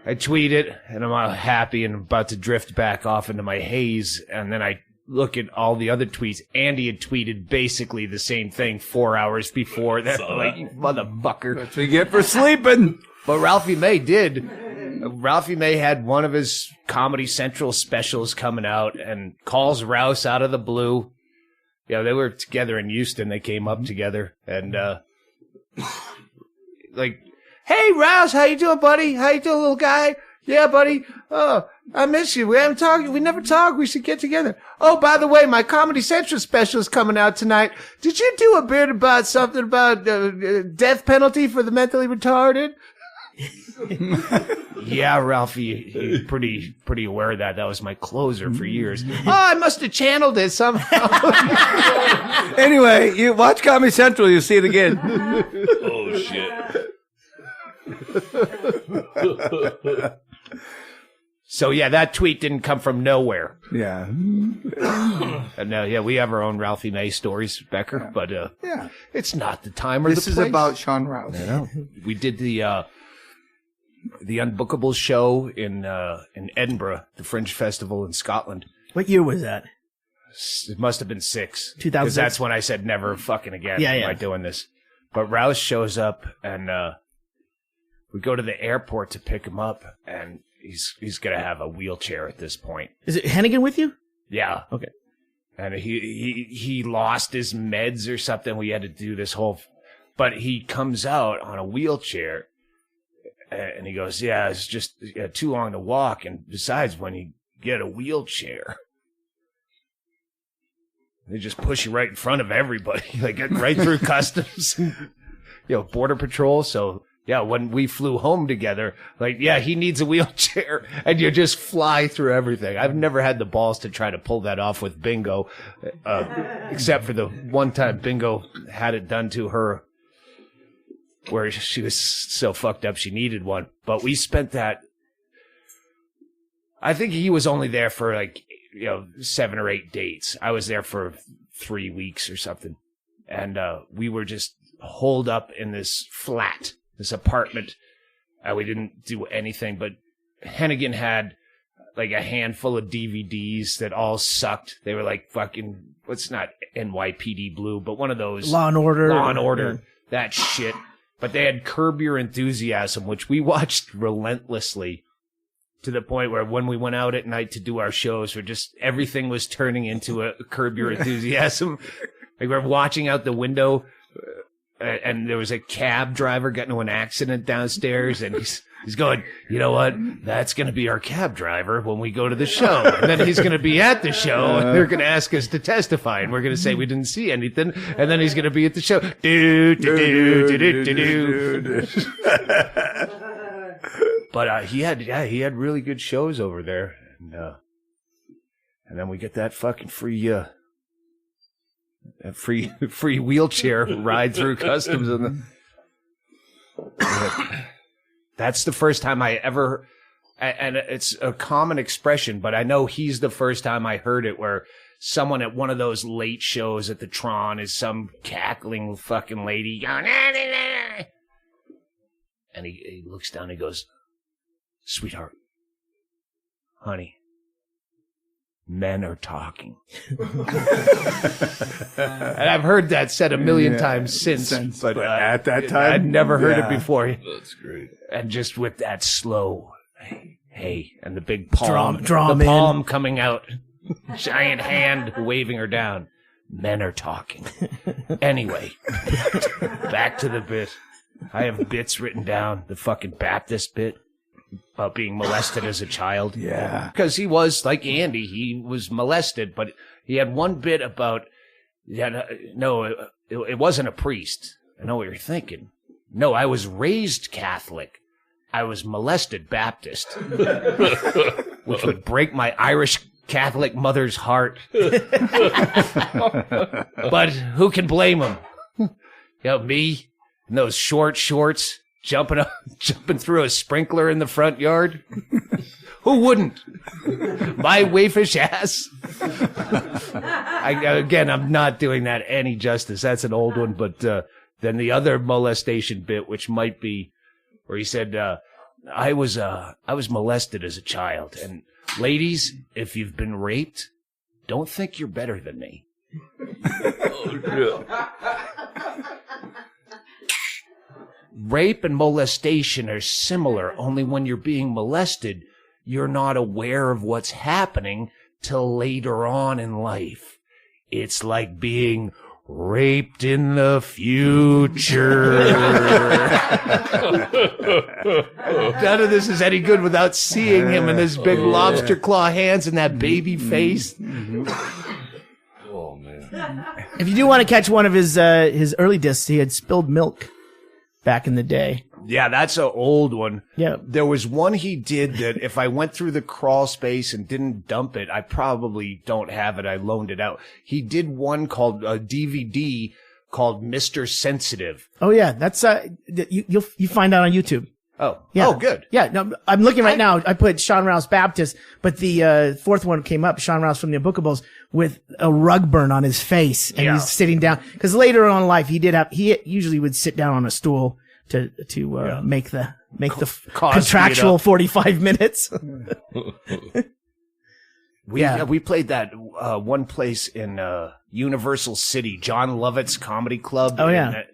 I tweet it, and I'm all happy and about to drift back off into my haze. And then I look at all the other tweets. Andy had tweeted basically the same thing 4 hours before. That, like, you motherfucker.
That's what you get for sleeping.
But Ralphie May did. Ralphie May had one of his Comedy Central specials coming out and calls Rouse out of the blue. Yeah, they were together in Houston. They came up together and, like, hey, Rouse, how you doing, buddy? How you doing, little guy? Yeah, buddy. Oh, I miss you. We haven't talked. We never talked. We should get together. Oh, by the way, my Comedy Central special is coming out tonight. Did you do a bit about something about death penalty for the mentally retarded? Yeah, Ralphie, you're pretty aware of that. That was my closer for years. Oh, I must have channeled it somehow.
Anyway, you watch Comedy Central, you'll see it again.
Oh, shit.
So, yeah, that tweet didn't come from nowhere.
Yeah.
And, we have our own Ralphie May stories, Becker, but it's not the time or the place.
This is about Sean Rouse.
I know. We did the Unbookable show in Edinburgh, the Fringe Festival in Scotland.
What year was that?
It must have been 6.
2006.
Because that's when I said never fucking again am I doing this. But Rouse shows up, and we go to the airport to pick him up, and he's going to have a wheelchair at this point.
Is it Hennigan with you?
Yeah.
Okay.
And he lost his meds or something. We had to do this whole... But he comes out on a wheelchair, and he goes, yeah, it's just too long to walk. And besides, when you get a wheelchair, they just push you right in front of everybody. They get right through customs, Border Patrol. So, yeah, when we flew home together, he needs a wheelchair. And you just fly through everything. I've never had the balls to try to pull that off with Bingo, except for the one time Bingo had it done to her, where she was so fucked up she needed one. But we spent that... I think he was only there for 7 or 8 dates. I was there for 3 weeks or something. And we were just holed up in this flat, this apartment. We didn't do anything, but Hennigan had a handful of DVDs that all sucked. They were fucking... What's not NYPD Blue, but one of those...
Law and Order.
Law and Order. That shit. But they had Curb Your Enthusiasm, which we watched relentlessly to the point where when we went out at night to do our shows, everything was turning into a Curb Your Enthusiasm. Like we're watching out the window and there was a cab driver getting into an accident downstairs and he's going, you know what? That's going to be our cab driver when we go to the show. And then he's going to be at the show and they're going to ask us to testify and we're going to say we didn't see anything. And then he's going to be at the show. But he had really good shows over there. And then we get that fucking free wheelchair ride through customs. That's the first time I ever, and it's a common expression, but I know he's the first time I heard it where someone at one of those late shows at the Tron is some cackling fucking lady going, and he looks down and he goes, sweetheart, honey, men are talking. And I've heard that said a million times since, but
at that time,
I'd never heard it before.
That's great.
And just with that slow, hey, and the big palm,
Drum
the
in.
palm coming out, giant hand waving her down. Men are talking. Anyway, back to the bit. I have bits written down. The fucking Baptist bit about being molested as a child.
Yeah.
Because he was, like Andy, he was molested, but he had one bit about, it wasn't a priest. I know what you're thinking. No, I was raised Catholic. I was molested Baptist. Which would break my Irish Catholic mother's heart. But who can blame him? Me in those short shorts, jumping through a sprinkler in the front yard. Who wouldn't? My waifish ass. I'm not doing that any justice. That's an old one. But then the other molestation bit, which might be where he said, I was molested as a child. And ladies, if you've been raped, don't think you're better than me. Rape and molestation are similar, only when you're being molested, you're not aware of what's happening till later on in life. It's like being raped in the future. None of this is any good without seeing him and his big lobster claw hands and that baby face.
Oh, man.
If you do want to catch one of his early discs, he had Spilled Milk back in the day.
Yeah, that's an old one.
Yeah.
There was one he did that if I went through the crawl space and didn't dump it, I probably don't have it. I loaned it out. He did one called a DVD called Mr. Sensitive.
Oh yeah, that's you find out on YouTube.
Oh,
Yeah.
Oh, good.
Yeah, no, I'm looking right now. I put Sean Rouse Baptist, but the fourth one came up, Sean Rouse from the Unbookables, with a rug burn on his face, and he's sitting down. Because later on in life, he usually would sit down on a stool to make the contractual 45 minutes.
We played that one place in Universal City, John Lovett's Comedy Club.
Oh yeah,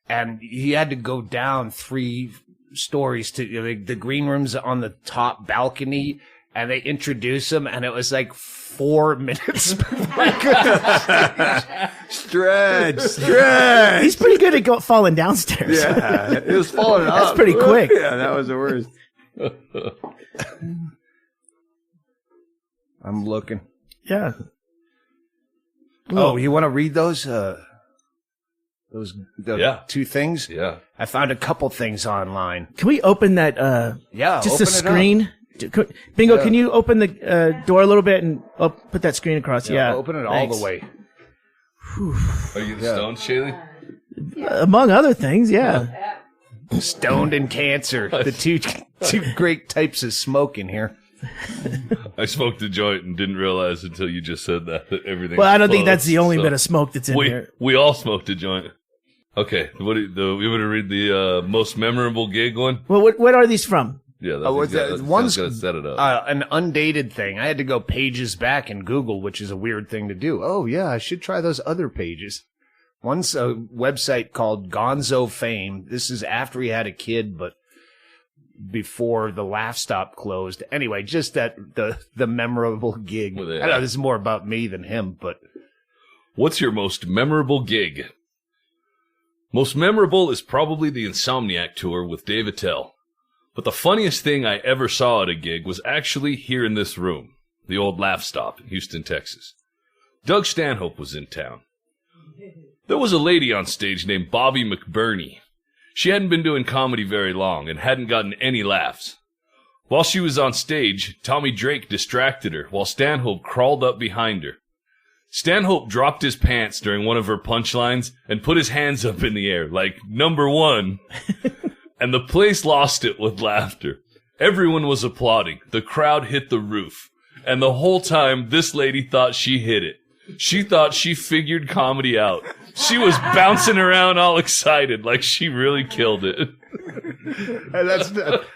and he had to go down 3 stories to the green rooms on the top balcony, and they introduced him, and it was like 4 minutes before he could
Stretch.
He's pretty good at falling downstairs.
Yeah, it was falling up.
That's pretty quick.
Yeah, that was the worst.
I'm looking.
Yeah.
Oh, you want to read those? Those 2 things?
Yeah.
I found a couple things online.
Can we open that?
Yeah,
just
open
a screen. Bingo, can you open the door a little bit and put that screen across? Yeah,
open it all the way.
Are you stoned, Chaille?
Among other things, yeah.
Stoned and cancer, the two great types of smoke in here.
I smoked a joint and didn't realize until you just said that everything.
Well, I don't think that's the only bit of smoke that's in here.
We all smoked a joint. Okay, you want to read the most memorable gig one?
Well, what are these from?
Yeah,
one's
gonna set it up.
An undated thing. I had to go pages back in Google, which is a weird thing to do. Oh yeah, I should try those other pages. One's a website called Gonzo Fame. This is after he had a kid, but before the Laugh Stop closed. Anyway, just that the memorable gig.
Well,
I know this is more about me than him, but
what's your most memorable gig? Most memorable is probably the Insomniac tour with Dave Attell. But the funniest thing I ever saw at a gig was actually here in this room, the old Laugh Stop in Houston, Texas. Doug Stanhope was in town. There was a lady on stage named Bobby McBurney. She hadn't been doing comedy very long and hadn't gotten any laughs. While she was on stage, Tommy Drake distracted her while Stanhope crawled up behind her. Stanhope dropped his pants during one of her punchlines and put his hands up in the air, like, number one. And the place lost it with laughter. Everyone was applauding. The crowd hit the roof. And the whole time, this lady thought she hit it. She thought she figured comedy out. She was bouncing around all excited, like she really killed it.
And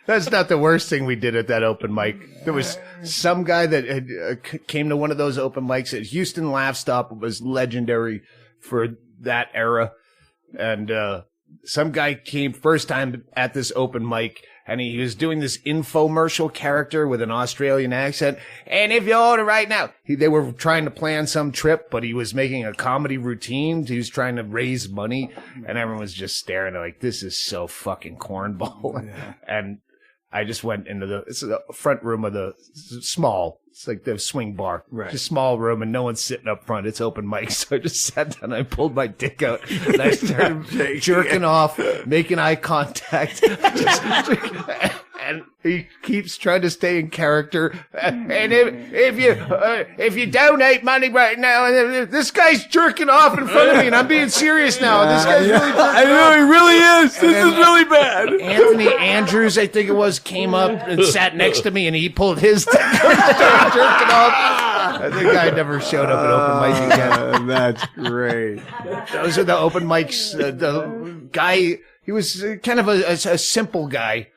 that's not the worst thing we did at that open mic. There was some guy that had, came to one of those open mics at Houston Laugh Stop. It was legendary for that era. And some guy came first time at this open mic, and he was doing this infomercial character with an Australian accent. And if you order right now, they were trying to plan some trip, but he was making a comedy routine. He was trying to raise money, and everyone was just staring like, this is so fucking cornball. Yeah. And I just went into it's the front room of the small, it's like the swing bar, right. Just small room, and no one's sitting up front. It's open mic. So I just sat down, I pulled my dick out, and I started jerking off, making eye contact. And he keeps trying to stay in character. And if you donate money right now, this guy's jerking off in front of me, and I'm being serious now. This guy's really jerking off.
I know, he really is. This is really bad.
Anthony Andrews, I think it was, came up and sat next to me, and he pulled his dick and started jerking off. The guy never showed up at open mic again.
That's great.
Those are the open mics. The guy, he was kind of a simple guy.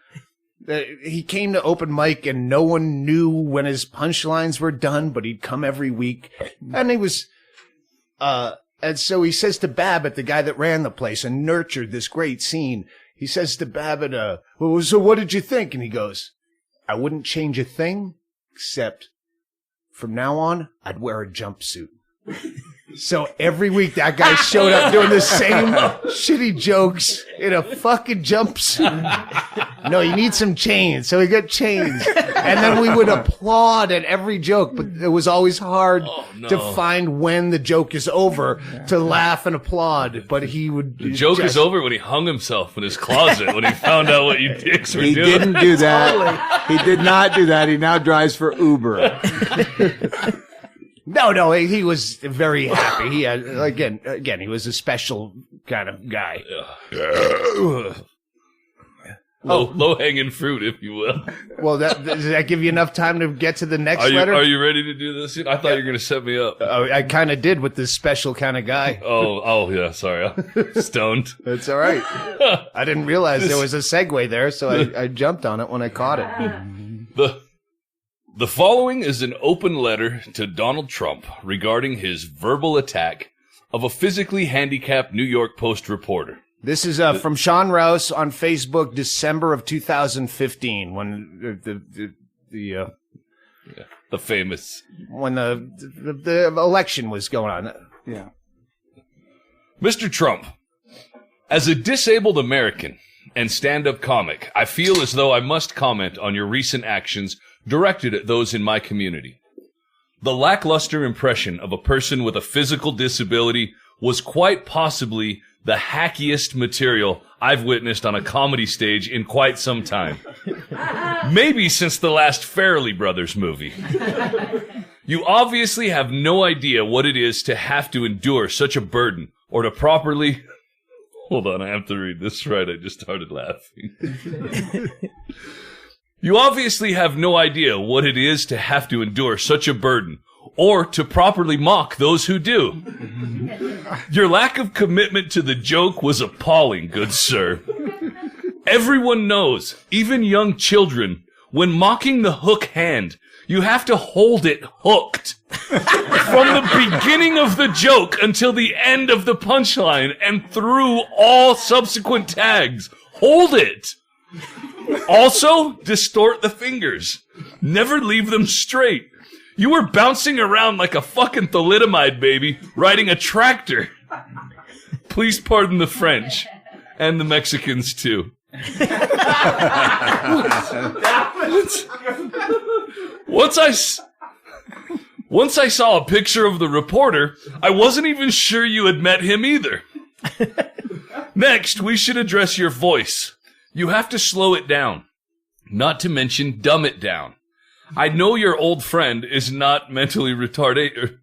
He came to open mic and no one knew when his punchlines were done, but he'd come every week. And he was, and so he says to Babbitt, the guy that ran the place and nurtured this great scene, he says to Babbitt, well, so what did you think? And he goes, I wouldn't change a thing, except from now on, I'd wear a jumpsuit. So every week that guy showed up doing the same shitty jokes in a fucking jumpsuit. No, you need some chains. So he got chains. And then we would applaud at every joke, but it was always hard to find when the joke is over to laugh and applaud. But he would.
The joke is over when he hung himself in his closet when he found out what you dicks were doing.
He didn't do that. He did not do that. He now drives for Uber.
No, he was very happy. He had, again, he was a special kind of guy.
Low-hanging fruit, if you will.
Well, does that give you enough time to get to the next letter?
Are you ready to do this? I thought you were going to set me up.
I kind of did with this special kind of guy.
Oh, yeah, sorry. Stoned.
That's all right. I didn't realize there was a segue there, so I jumped on it when I caught it.
The following is an open letter to Donald Trump regarding his verbal attack of a physically handicapped New York Post reporter.
This is from Sean Rouse on Facebook, December of 2015, when
the famous,
when the election was going on.
Yeah.
Mr. Trump, as a disabled American and stand-up comic, I feel as though I must comment on your recent actions directed at those in my community. The lackluster impression of a person with a physical disability was quite possibly the hackiest material I've witnessed on a comedy stage in quite some time. Maybe since the last Farrelly Brothers movie. You obviously have no idea what it is to have to endure such a burden or to properly... Hold on, I have to read this right. I just started laughing. You obviously have no idea what it is to have to endure such a burden, or to properly mock those who do. Your lack of commitment to the joke was appalling, good sir. Everyone knows, even young children, when mocking the hook hand, You have to hold it hooked from the beginning of the joke until the end of the punchline and through all subsequent tags. Hold it. Also, distort the fingers. Never leave them straight. You were bouncing around like a fucking thalidomide baby riding a tractor. Please pardon the French. And the Mexicans, too. Once I saw a picture of the reporter, I wasn't even sure you had met him either. Next, we should address your voice. You have to slow it down. Not to mention dumb it down. I know your old friend is not mental retardation.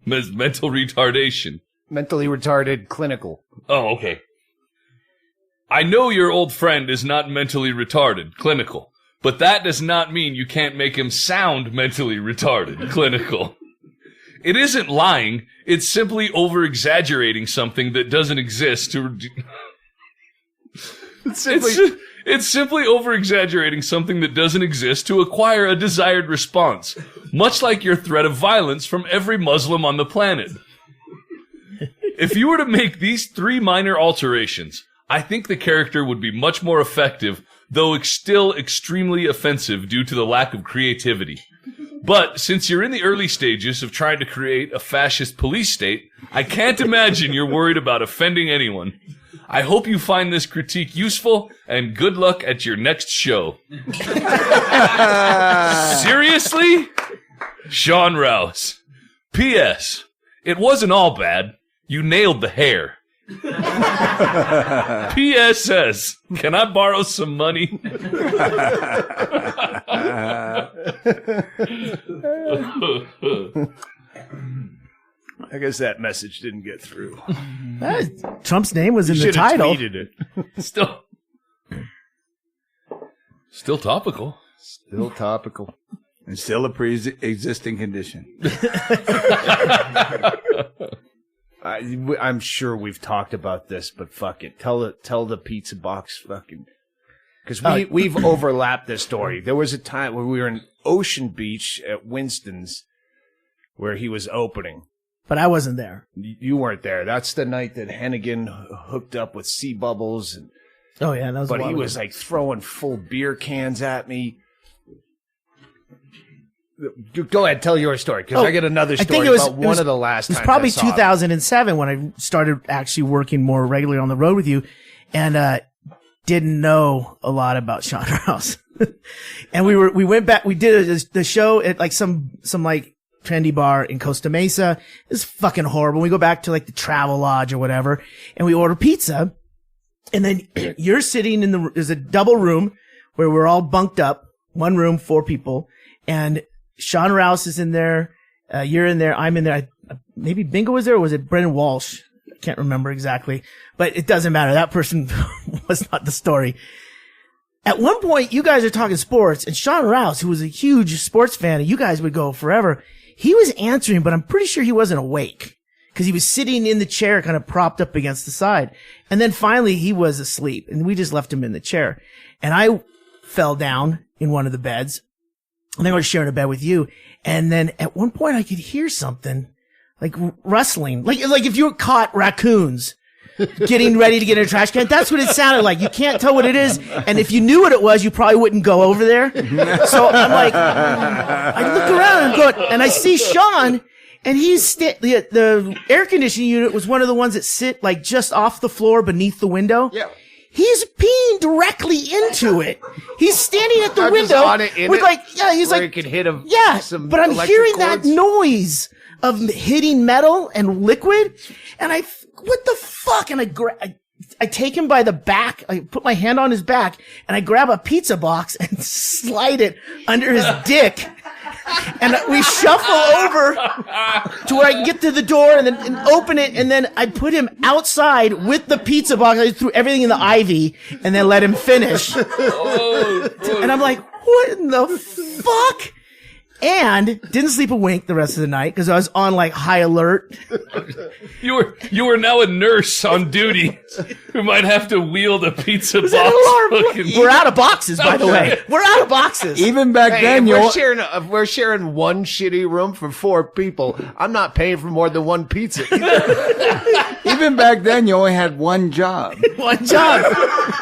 Mentally retarded clinical.
Oh, okay. I know your old friend is not mentally retarded, clinical, but that does not mean you can't make him sound mentally retarded, clinical. It isn't lying, it's simply over-exaggerating something that doesn't exist to... It's simply over-exaggerating something that doesn't exist to acquire a desired response, much like your threat of violence from every Muslim on the planet. If you were to make these 3 minor alterations, I think the character would be much more effective, though still extremely offensive due to the lack of creativity. But since you're in the early stages of trying to create a fascist police state, I can't imagine you're worried about offending anyone. I hope you find this critique useful, and good luck at your next show. Seriously? Sean Rouse. P.S. It wasn't all bad. You nailed the hair. P.S.S. Can I borrow some money?
I guess that message didn't get through.
Trump's name was in the
Should have
title.
tweeted it.
Still topical.
Still topical.
And still a pre-existing condition.
I'm sure we've talked about this, but fuck it. Tell the pizza box fucking... Because we've overlapped this story. There was a time where we were in Ocean Beach at Winston's where he was opening.
But I wasn't there.
You weren't there. That's the night that Hennigan hooked up with Sea Bubbles. And,
oh, yeah. That was
but he was like throwing full beer cans at me. Go ahead, tell your story, because I got another story about one of the last times.
It was probably 2007 when I started actually working more regularly on the road with you, and didn't know a lot about Sean Rouse. And we went back, we did the show at like some like trendy bar in Costa Mesa. It was fucking horrible. We go back to like the Travel Lodge or whatever, and we order pizza, and then you're sitting in there's a double room where we're all bunked up, one room, 4 people, and Sean Rouse is in there, you're in there, I'm in there. Maybe Bingo was there, or was it Brendan Walsh? I can't remember exactly, but it doesn't matter. That person was not the story. At one point, you guys are talking sports, and Sean Rouse, who was a huge sports fan, and you guys would go forever, he was answering, but I'm pretty sure he wasn't awake, because he was sitting in the chair kind of propped up against the side. And then finally, he was asleep, and we just left him in the chair. And I fell down in one of the beds, and then I was sharing a bed with you. And then at one point I could hear something like rustling, like if you were caught raccoons getting ready to get in a trash can. That's what it sounded like. You can't tell what it is. And if you knew what it was, you probably wouldn't go over there. So I'm like, I look around and I see Sean, and he's the air conditioning unit was one of the ones that sit like just off the floor beneath the window. Yeah. He's peeing directly into it. He's standing at the window with he's like,
it could hit him.
Yeah, but I'm hearing that noise of hitting metal and liquid, and what the fuck? And I take him by the back. I put my hand on his back, and I grab a pizza box and slide it under his dick. And we shuffle over to where I can get to the door and open it, and then I put him outside with the pizza box. I threw everything in the ivy and then let him finish. And I'm like, what in the fuck? And didn't sleep a wink the rest of the night because I was on like high alert.
You were now a nurse on duty who might have to wield a pizza box.
We're out of boxes, by the way. We're out of boxes.
Even back then,
if we're sharing one shitty room for 4 people, I'm not paying for more than one pizza.
even back then, you only had one job.
One job.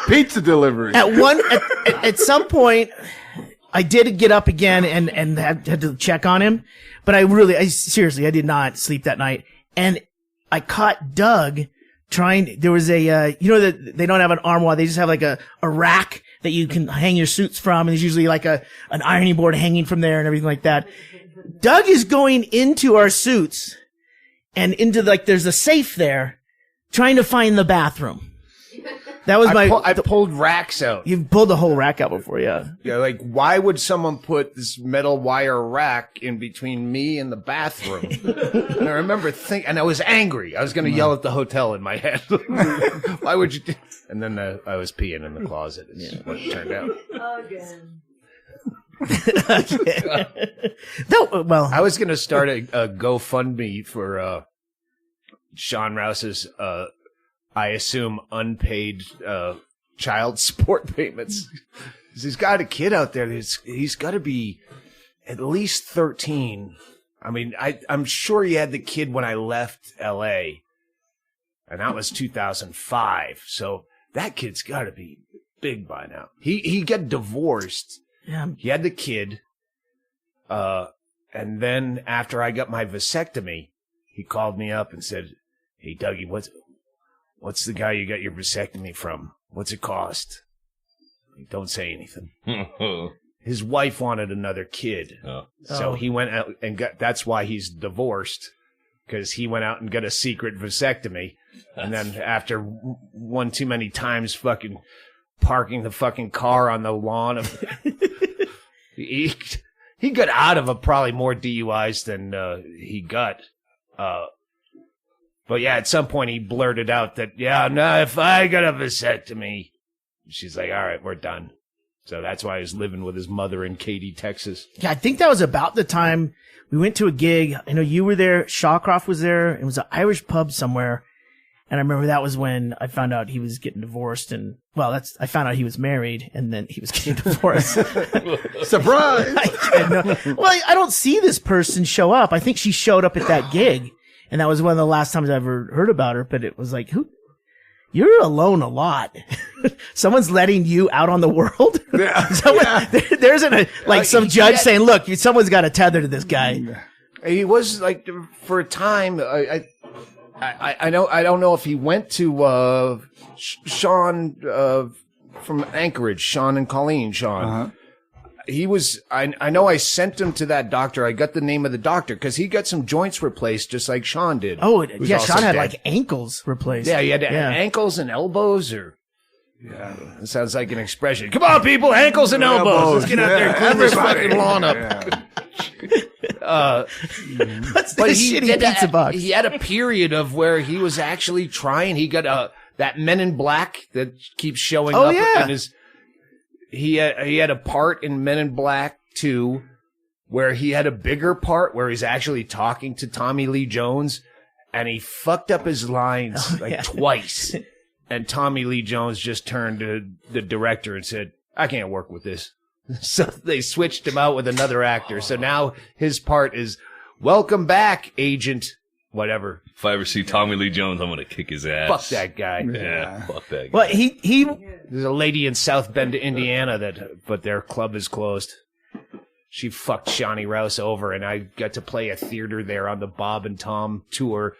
Pizza delivery.
At some point, I did get up again and had to check on him, but seriously, I did not sleep that night. And I caught Doug there was that they don't have an armoire, they just have like a rack that you can hang your suits from, and there's usually like an ironing board hanging from there and everything like that. Doug is going into our suits and into there's a safe there, trying to find the bathroom. That was
I pulled racks out.
You pulled the whole rack out before, yeah.
Yeah, like, why would someone put this metal wire rack in between me and the bathroom? And I remember and I was angry. I was going to yell at the hotel in my head. Why would you And then I was peeing in the closet. Is what it turned out.
Again.
No, well,
I was going to start a GoFundMe for Sean Rouse's I assume unpaid child support payments. He's got a kid out there. He's got to be at least 13. I mean, I'm sure he had the kid when I left L.A., and that was 2005. So that kid's got to be big by now. He got divorced.
Yeah.
He had the kid, and then after I got my vasectomy, he called me up and said, "Hey, Dougie, What's the guy you got your vasectomy from? What's it cost?" Don't say anything. His wife wanted another kid. So he went out and that's why he's divorced, because he went out and got a secret vasectomy. And then after one too many times fucking parking the fucking car on the lawn of he got out of probably more DUIs than he got. But yeah, at some point he blurted out that, if I got a vasectomy. She's like, all right, we're done. So that's why he's living with his mother in Katy, Texas.
Yeah, I think that was about the time we went to a gig. I know you were there. Shawcroft was there. It was an Irish pub somewhere. And I remember that was when I found out he was getting divorced. And, I found out he was married and then he was getting divorced.
Surprise!
I don't see this person show up. I think she showed up at that gig. And that was one of the last times I ever heard about her, but it was like, you're alone a lot. Someone's letting you out on the world. There isn't some judge saying, look, someone's got a tether to this guy.
He was like, for a time, I don't know if he went to, Sean, from Anchorage, Sean and Colleen, Sean. Uh-huh. He was, I know I sent him to that doctor. I got the name of the doctor because he got some joints replaced just like Sean did.
Oh, yeah. Sean had like ankles replaced.
Yeah, he had ankles and elbows it sounds like an expression. Come on, people, ankles and elbows. Let's get out there and clean this fucking lawn up. But he had a period of where he was actually trying. He got that Men in Black that keeps showing up.
Yeah.
And he had a part in Men in Black 2 where he had a bigger part where he's actually talking to Tommy Lee Jones, and he fucked up his lines twice. And Tommy Lee Jones just turned to the director and said, "I can't work with this." So they switched him out with another actor. So now his part is, "Welcome back, Agent whatever."
If I ever see Tommy Lee Jones, I'm going to kick his ass.
Fuck that guy.
Yeah, fuck that guy.
Well,
there's a lady in South Bend, Indiana, but their club is closed. She fucked Shawnee Rouse over, and I got to play a theater there on the Bob and Tom tour.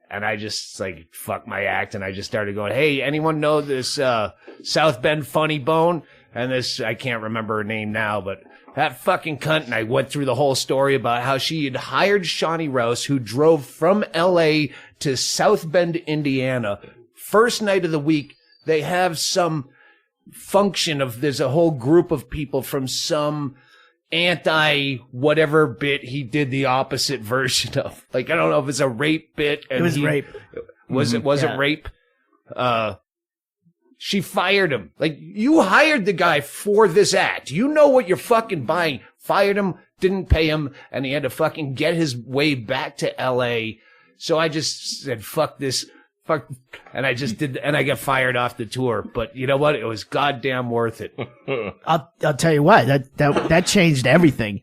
And I just, fuck my act, and I just started going, "Hey, anyone know this South Bend Funny Bone?" And this, I can't remember her name now, but that fucking cunt. And I went through the whole story about how she had hired Shawnee Rouse, who drove from L.A. to South Bend, Indiana. First night of the week, they have some function there's a whole group of people from some anti-whatever bit he did the opposite version of. I don't know if it's a rape bit. And
it was rape.
Was it rape? She fired him. You hired the guy for this act. You know what you're fucking buying. Fired him, didn't pay him, and he had to fucking get his way back to L.A. So I just said, fuck this. Fuck. And I just did, and I got fired off the tour. But you know what? It was goddamn worth it.
I'll tell you what, that changed everything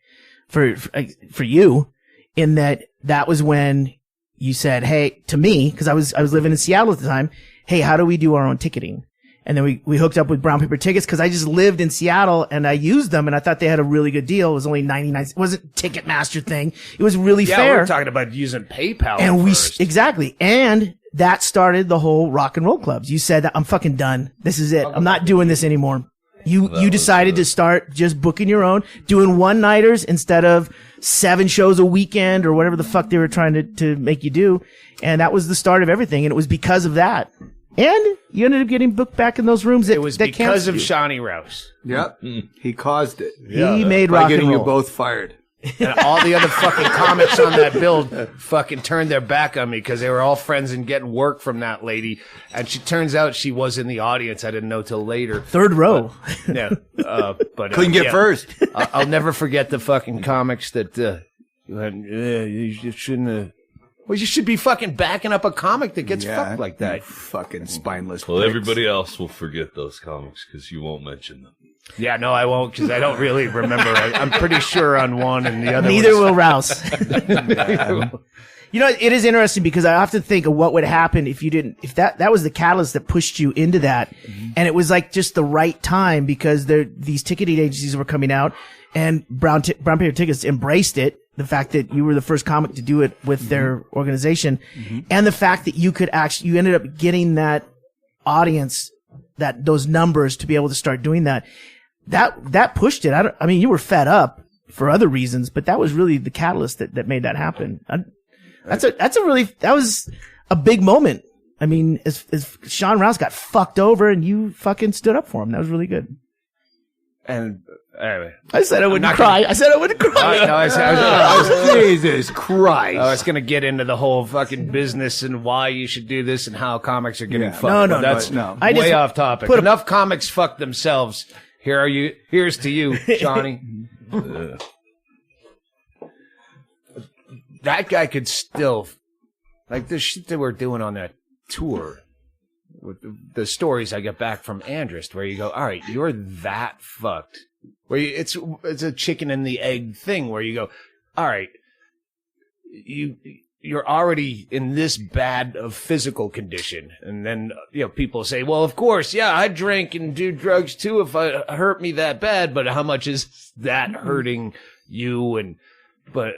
for you, in that was when you said, hey, to me, because I was living in Seattle at the time, hey, how do we do our own ticketing? And then we hooked up with Brown Paper Tickets, because I just lived in Seattle and I used them, and I thought they had a really good deal. It was only 99. It wasn't Ticketmaster thing. It was really fair.
Yeah, we were talking about using PayPal
and
first.
Exactly. And that started the whole rock and roll clubs. You said, I'm fucking done. This is it. I'm not doing this anymore. You decided to start just booking your own, doing one-nighters instead of 7 shows a weekend or whatever the fuck they were trying to make you do. And that was the start of everything. And it was because of that. And you ended up getting booked back in those rooms.
It was because of Sean Rouse.
Yep. He caused it.
He made rock and roll.
By getting you both fired.
And all the other fucking comics on that build fucking turned their back on me because they were all friends and getting work from that lady. And she turns out she was in the audience. I didn't know till later.
3rd row.
But
couldn't get first.
I'll never forget the fucking comics that you shouldn't have. Well, you should be fucking backing up a comic that gets fucked like that.
Fucking spineless.
Well, everybody else will forget those comics because you won't mention them.
Yeah, no, I won't, because I don't really remember. I'm pretty sure on one, and the other.
Neither will Rouse. You know, it is interesting because I often think of what would happen if that was the catalyst that pushed you into that, and it was like just the right time because these ticketing agencies were coming out, and Brown Paper Tickets embraced it. The fact that you were the first comic to do it with their organization, and the fact that you ended up getting that audience, those numbers to be able to start doing that. That pushed it. I mean, you were fed up for other reasons, but that was really the catalyst that made that happen. That was a big moment. I mean, as Sean Rouse got fucked over and you fucking stood up for him. That was really good.
And anyway,
I said I wouldn't cry. I said I wouldn't cry.
No, I was
Jesus Christ.
I was going to get into the whole fucking business and why you should do this and how comics are getting fucked.
No,
that's
no.
way off topic. Enough comics fuck themselves. Here's to you, Johnny. That guy could still, like the shit that we're doing on that tour, with the stories I get back from Andrist, where you go, all right, you're that fucked. Where it's a chicken and the egg thing, where you go, all right, you're already in this bad of physical condition. And then, people say, well, of course, yeah, I drink and do drugs too if it hurt me that bad, but how much is that hurting you? But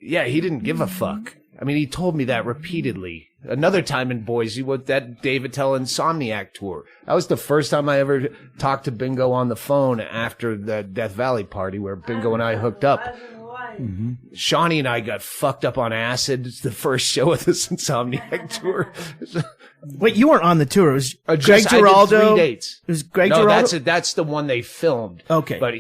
yeah, he didn't give a fuck. I mean, he told me that repeatedly. Another time in Boise with that Dave Attell Insomniac tour. That was the first time I ever talked to Bingo on the phone after the Death Valley party where Bingo and I hooked up. Shawnee and I got fucked up on acid. It's the first show of this Insomniac tour.
Wait, you weren't on the tour. It was Greg
I
Giraldo.
did 3 dates.
It was Greg
No,
Giraldo.
that's the one they filmed.
Okay.
But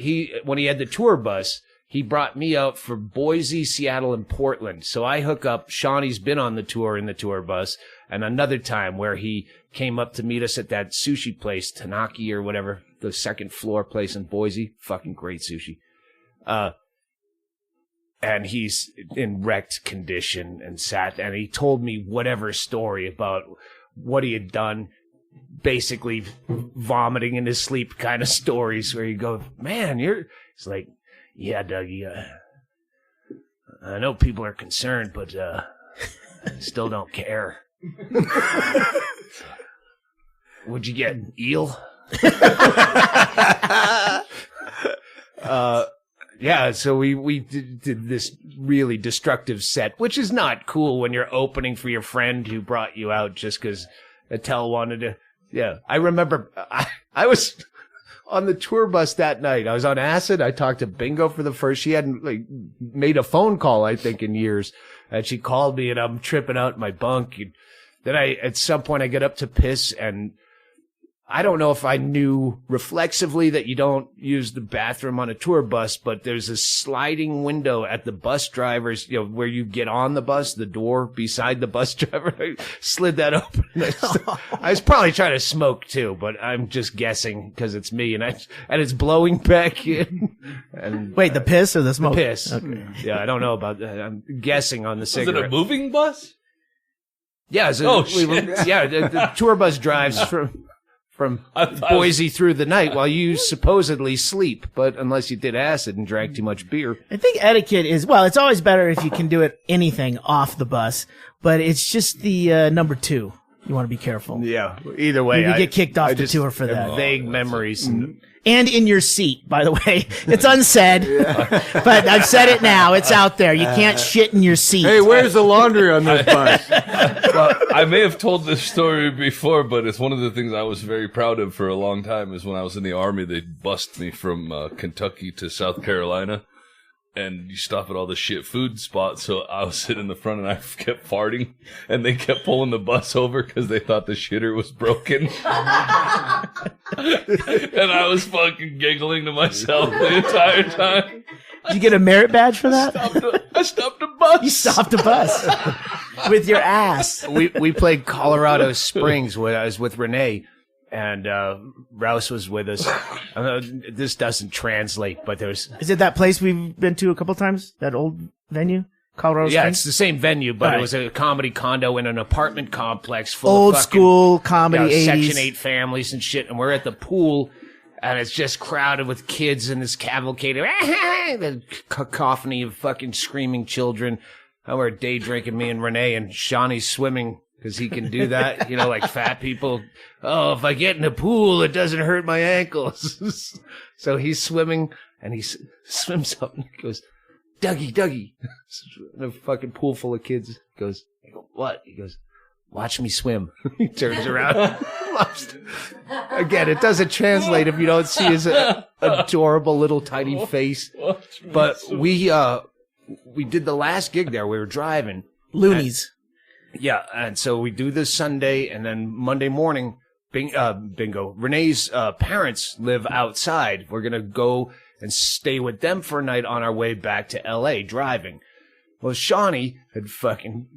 when he had the tour bus, he brought me out for Boise, Seattle, and Portland. So I hook up. Shawnee's been on the tour in the tour bus. And another time where he came up to meet us at that sushi place, Tanaki or whatever, the 2nd floor place in Boise. Fucking great sushi. And he's in wrecked condition and he told me whatever story about what he had done, basically vomiting in his sleep kind of stories where you go, man, it's like, yeah, Dougie, I know people are concerned, but still don't care. Would you get an eel? Yeah, so we did this really destructive set, which is not cool when you're opening for your friend who brought you out just because Attell wanted to. Yeah, I remember I was on the tour bus that night. I was on acid. I talked to Bingo for the first. She hadn't made a phone call, I think, in years. And she called me, and I'm tripping out in my bunk. And then at some point, I get up to piss, and I don't know if I knew reflexively that you don't use the bathroom on a tour bus, but there's a sliding window at the bus drivers, where you get on the bus, the door beside the bus driver. I slid that open. I was probably trying to smoke too, but I'm just guessing because it's me and it's blowing back in. And
Wait, the piss or the smoke?
the piss.
Okay.
Yeah, I don't know about that. I'm guessing on the cigarette.
Was it a moving bus?
Yeah. So the tour bus drives from Boise through the night while you supposedly sleep, but unless you did acid and drank too much beer.
I think etiquette is, well, it's always better if you can do anything off the bus, but it's just the number 2. You want to be careful.
Yeah. Either way,
You get kicked off the tour for that.
Vague memories.
And in your seat, by the way. It's unsaid, but I've said it now. It's out there. You can't shit in your seat.
Hey, where's the laundry on this bus?
Well, I may have told this story before, but it's one of the things I was very proud of for a long time is when I was in the Army, they bussed me from Kentucky to South Carolina. And you stop at all the shit food spots, so I was sitting in the front and I kept farting, and they kept pulling the bus over because they thought the shitter was broken. And I was fucking giggling to myself the entire time.
Did you get a merit badge for that?
I stopped the bus.
You stopped a bus with your ass.
We played Colorado Springs when I was with Renee, and Rouse was with us. This doesn't translate, but there's...
Is it that place we've been to a couple times? That old venue? Colorado
Yeah,
Springs?
it's the same venue, but
Right.
it was a comedy condo in an apartment complex full
Old
of fucking,
school comedy 80s.
Section 8 families and shit, and we're at the pool, and it's just crowded with kids in this cavalcade of the cacophony of fucking screaming children. And we're day drinking, me and Renee, and Shawnee's swimming because he can do that, like fat people. Oh, if I get in the pool, it doesn't hurt my ankles. So he's swimming, and he swims up, and he goes, Dougie. In a fucking pool full of kids. I go, what? He goes, watch me swim. He turns around. Again, it doesn't translate if you don't see his adorable little tiny face. But we did the last gig there. We were driving.
Loonies.
Yeah, and so we do this Sunday, and then Monday morning, bingo. Renee's parents live outside. We're going to go and stay with them for a night on our way back to L.A. driving. Well, Shawnee had fucking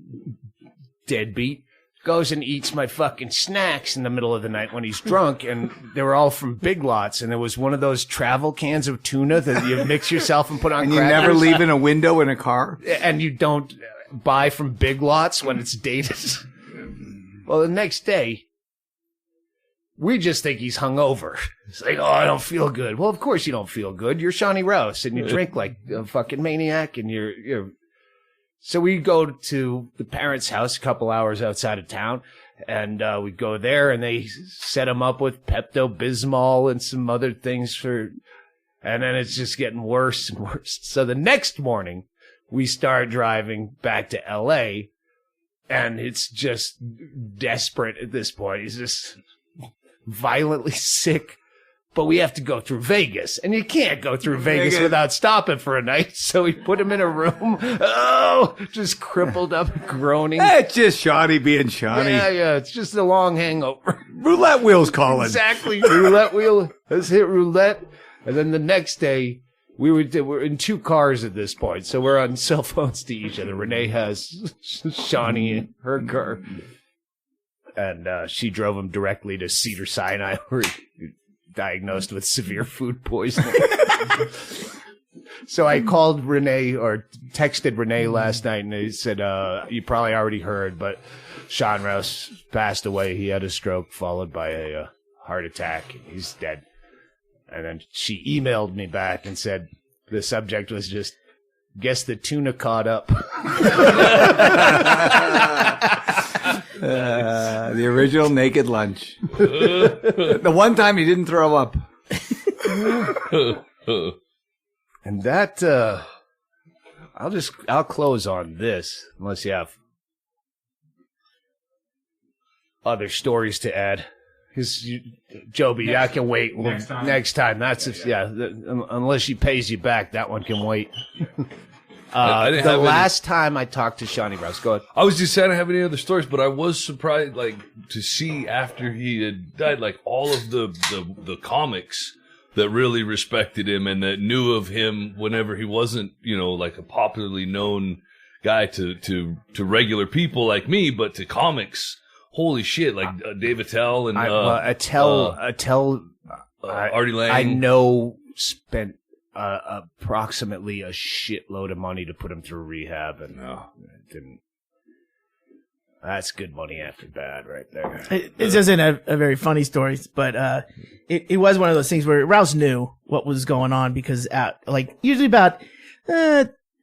deadbeat. Goes and eats my fucking snacks in the middle of the night when he's drunk, and they were all from Big Lots, and it was one of those travel cans of tuna that you mix yourself and put on
And
crackers.
you never leave in a window in a car?
And you don't buy from Big Lots when it's dated. Well, the next day, we just think he's hungover. It's like, oh, I don't feel good. Well, of course you don't feel good. You're Shawnee Rouse, and you drink like a fucking maniac, and you're... So we go to the parents' house a couple hours outside of town, and we go there, and they set him up with Pepto-Bismol and some other things and then it's just getting worse and worse. So the next morning, we start driving back to L.A., and it's just desperate at this point. He's just violently sick. But we have to go through Vegas, and you can't go through Vegas without stopping for a night. So we put him in a room. Oh, just crippled up, groaning.
It's just Shawnee being Shawnee.
Yeah. It's just a long hangover.
Roulette wheel's calling.
Exactly. Roulette wheel. Let's hit roulette. And then the next day, we're in 2 cars at this point. So we're on cell phones to each other. Renee has Shawnee in her car. And she drove him directly to Cedars-Sinai, where he diagnosed with severe food poisoning. So I called Renee, or texted Renee last night, and they said, you probably already heard, but Sean Rouse passed away. He had a stroke followed by a heart attack. He's dead. And then she emailed me back and said the subject was just, guess the tuna caught up.
The original naked lunch. The one time he didn't throw up.
And that, I'll close on this, unless you have other stories to add. Joby, I can wait. Next time. That's, unless she pays you back, that one can wait.
I didn't
The
have
last time I talked to Shawnee Rouse, go ahead.
I was just saying I don't have any other stories, but I was surprised, like, to see after he had died, like, all of the comics that really respected him and that knew of him whenever he wasn't, you know, like a popularly known guy to regular people like me, but to comics. Holy shit! Like Dave Attell and
Attell,
Artie Lang.
I know spent approximately a shitload of money to put him through rehab, and it didn't. That's good money after bad, right there.
This isn't a very funny story, but it was one of those things where Rouse knew what was going on because usually about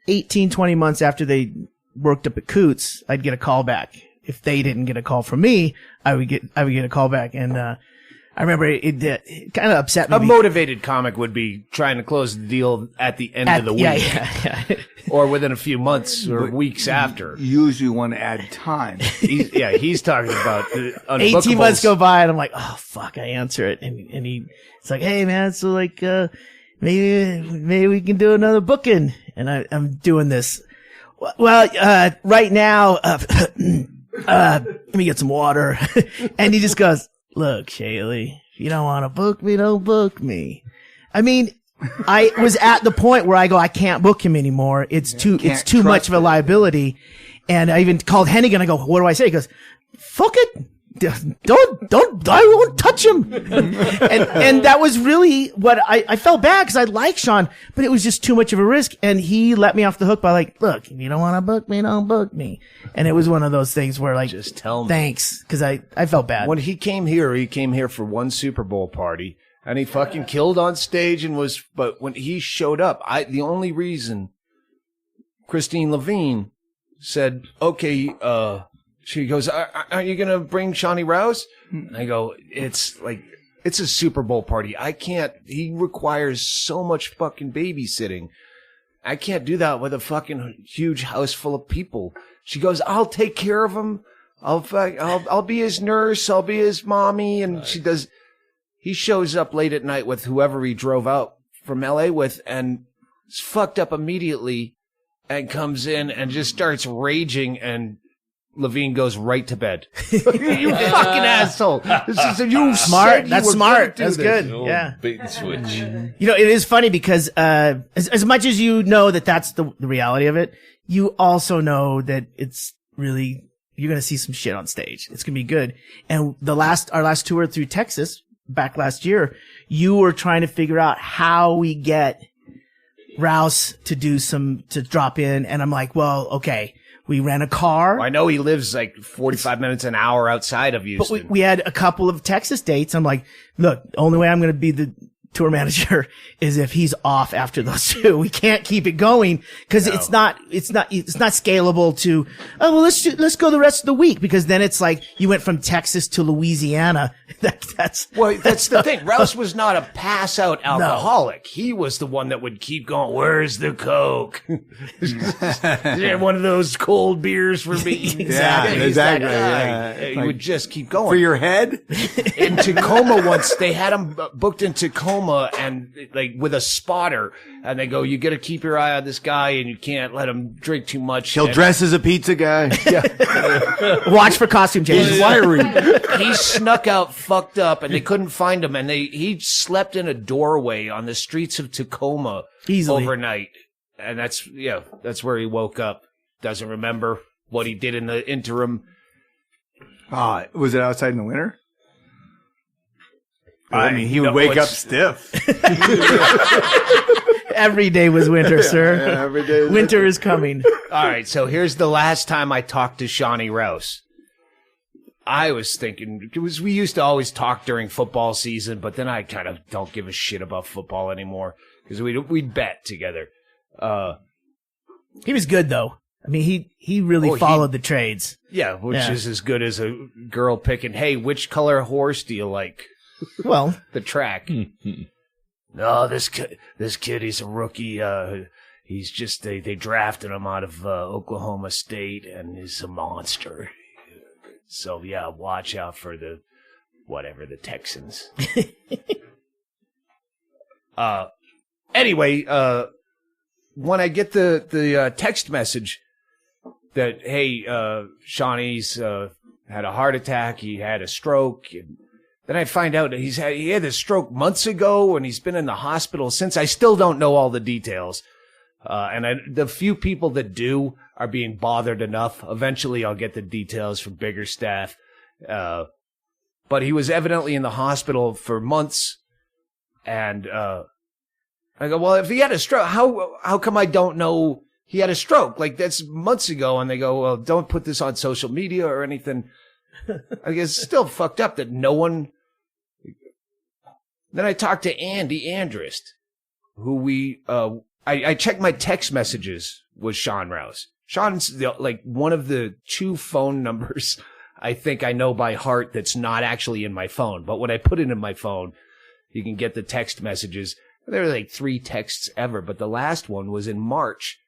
18, 20 months after they worked up at Coots, I'd get a call back. If they didn't get a call from me, I would get a call back, and I remember it kind of upset me.
A motivated comic would be trying to close the deal at the end of the week.
Yeah.
Or within a few months or weeks after.
You usually want to add time.
He's talking about
18 months go by, and I'm like, oh, fuck, I answer it. And it's like, hey, man, so like, maybe we can do another booking. And I'm doing this. Well, right now, let me get some water. And he just goes, look, Chaille, if you don't want to book me, don't book me. I mean, I was at the point where I go, I can't book him anymore. It's too much of a liability. And I even called Hennigan. I go, what do I say? He goes, fuck it. I won't touch him. and that was really what I felt bad because I like Sean, but it was just too much of a risk. And he let me off the hook by like, look, if you don't want to book me, don't book me. And it was one of those things where like,
just tell me.
Thanks. Cause I felt bad.
When he came here for one Super Bowl party and he fucking killed on stage but when he showed up, the only reason Christine Levine said, okay, she goes, are you going to bring Shawnee Rouse? And I go, it's a Super Bowl party. He requires so much fucking babysitting. I can't do that with a fucking huge house full of people. She goes, I'll take care of him. I'll be his nurse. I'll be his mommy. And he shows up late at night with whoever he drove out from LA with and is fucked up immediately and comes in and just starts raging, and Levine goes right to bed. You fucking asshole. You
smart. That's smart. That's good.
Yeah. Bait and switch.
You know, it is funny because, as much as you know that that's the reality of it, you also know that it's really, you're going to see some shit on stage. It's going to be good. And our last tour through Texas back last year, you were trying to figure out how we get Rouse to drop in. And I'm like, well, okay. We rent a car.
Well, I know he lives like 45 minutes an hour outside of Houston.
But we had a couple of Texas dates. I'm like, look, the only way I'm going to be the tour manager is if he's off after those two. We can't keep it going because it's not scalable to, oh, well, let's go the rest of the week, because then it's like you went from Texas to Louisiana. That's
the thing. Rouse was not a pass out alcoholic. No. He was the one that would keep going, where's the Coke? One of those cold beers for me.
Exactly.
Yeah. He would just keep going.
For your head?
In Tacoma once, they had him booked in Tacoma and like with a spotter, and they go, you got to keep your eye on this guy and you can't let him drink too much.
He'll dress as a pizza guy.
Watch for costume changes.
He's wiry.
He snuck out fucked up and they couldn't find him, and he slept in a doorway on the streets of Tacoma
easily
overnight. And that's where he woke up. Doesn't remember what he did in the interim.
Was it outside in the winter? I mean, he would wake up stiff.
Every day was winter, sir.
Yeah, every day.
Winter is coming.
All right, so here's the last time I talked to Shawnee Rouse. I was thinking, because we used to always talk during football season, but then I kind of don't give a shit about football anymore because we'd bet together.
He was good though. I mean, he really followed the trades.
Yeah, which is as good as a girl picking, hey, which color horse do you like?
Well,
the track. No, this kid, he's a rookie. He's just, they drafted him out of Oklahoma State, and he's a monster. So, yeah, watch out for the Texans. Anyway, when I get the text message that, hey, Shawnee's had a heart attack, he had a stroke, and then I find out that he had a stroke months ago, and he's been in the hospital since. I still don't know all the details. And the few people that do are being bothered enough. Eventually, I'll get the details from bigger staff. But he was evidently in the hospital for months, and I go, well, if he had a stroke, how come I don't know he had a stroke? Like, that's months ago. And they go, well, don't put this on social media or anything. I guess it's still fucked up that no one. Then I talked to Andy Andrist, who I checked my text messages with Sean Rouse. Sean's one of the 2 phone numbers I think I know by heart that's not actually in my phone. But when I put it in my phone, you can get the text messages. There were like 3 texts ever, but the last one was in March.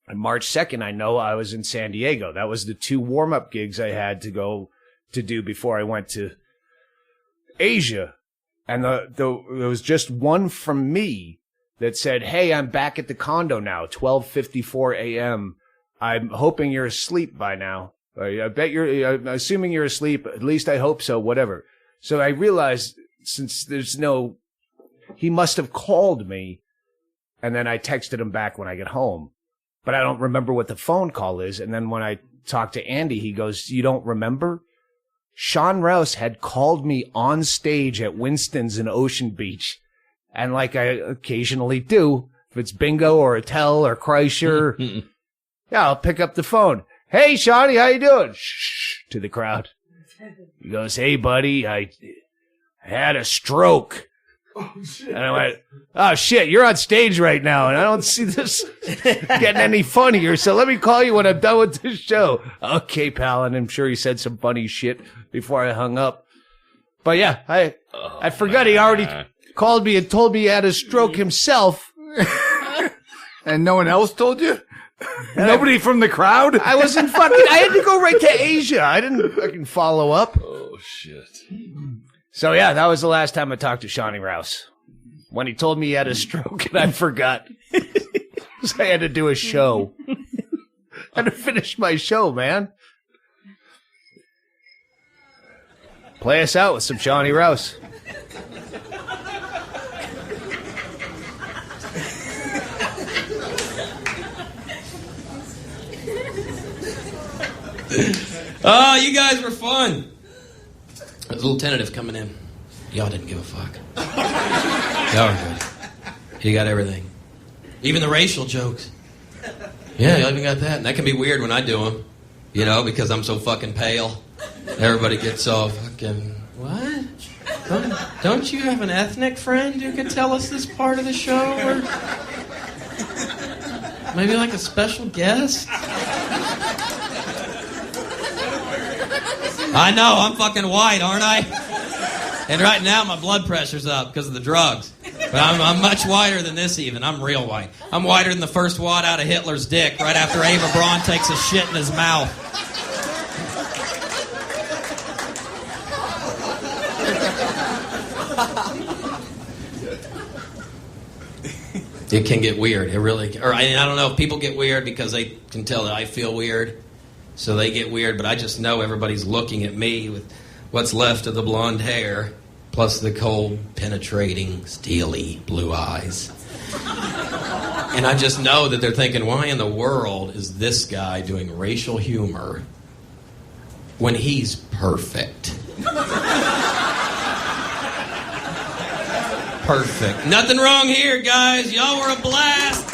On March 2nd, I know I was in San Diego. That was the 2 warm-up gigs I had to go to do before I went to Asia. And there was just one from me that said, hey, I'm back at the condo now, 12:54 a.m. I'm hoping you're asleep by now. I bet I'm assuming you're asleep. At least I hope so, whatever. So I realized, since he must have called me, and then I texted him back when I get home. But I don't remember what the phone call is. And then when I talked to Andy, he goes, you don't remember? Sean Rouse had called me on stage at Winston's in Ocean Beach. And like I occasionally do, if it's bingo or Attell or Kreischer, yeah, I'll pick up the phone. Hey, Shawnee, how you doing? Shh, to the crowd. He goes, hey, buddy, I had a stroke. Oh, shit. And I went, oh, shit, you're on stage right now, and I don't see this getting any funnier, so let me call you when I'm done with this show. Okay, pal, and I'm sure he said some funny shit before I hung up. But yeah, I forgot he already called me and told me he had a stroke himself.
And no one else told you? Nobody from the crowd?
I had to go right to Asia. I didn't fucking follow up.
Oh, shit.
So, yeah, that was the last time I talked to Shawnee Rouse. When he told me he had a stroke, and I forgot. So I had to do a show. I had to finish my show, man. Play us out with some Shawnee Rouse.
Oh, you guys were fun. I was a little tentative coming in. Y'all didn't give a fuck. Y'all were good. You got everything. Even the racial jokes. Yeah, y'all even got that. And that can be weird when I do them. You know, because I'm so fucking pale. Everybody gets all fucking, what? Don't you have an ethnic friend who could tell us this part of the show? Or maybe like a special guest? I know, I'm fucking white, aren't I? And right now my blood pressure's up because of the drugs. But I'm much whiter than this even. I'm real white. I'm whiter than the first wad out of Hitler's dick right after Eva Braun takes a shit in his mouth. It can get weird. It really, or I don't know if people get weird because they can tell that I feel weird. So they get weird, but I just know everybody's looking at me with what's left of the blonde hair, plus the cold, penetrating, steely blue eyes. And I just know that they're thinking, why in the world is this guy doing racial humor when he's perfect? Perfect. Nothing wrong here, guys. Y'all were a blast.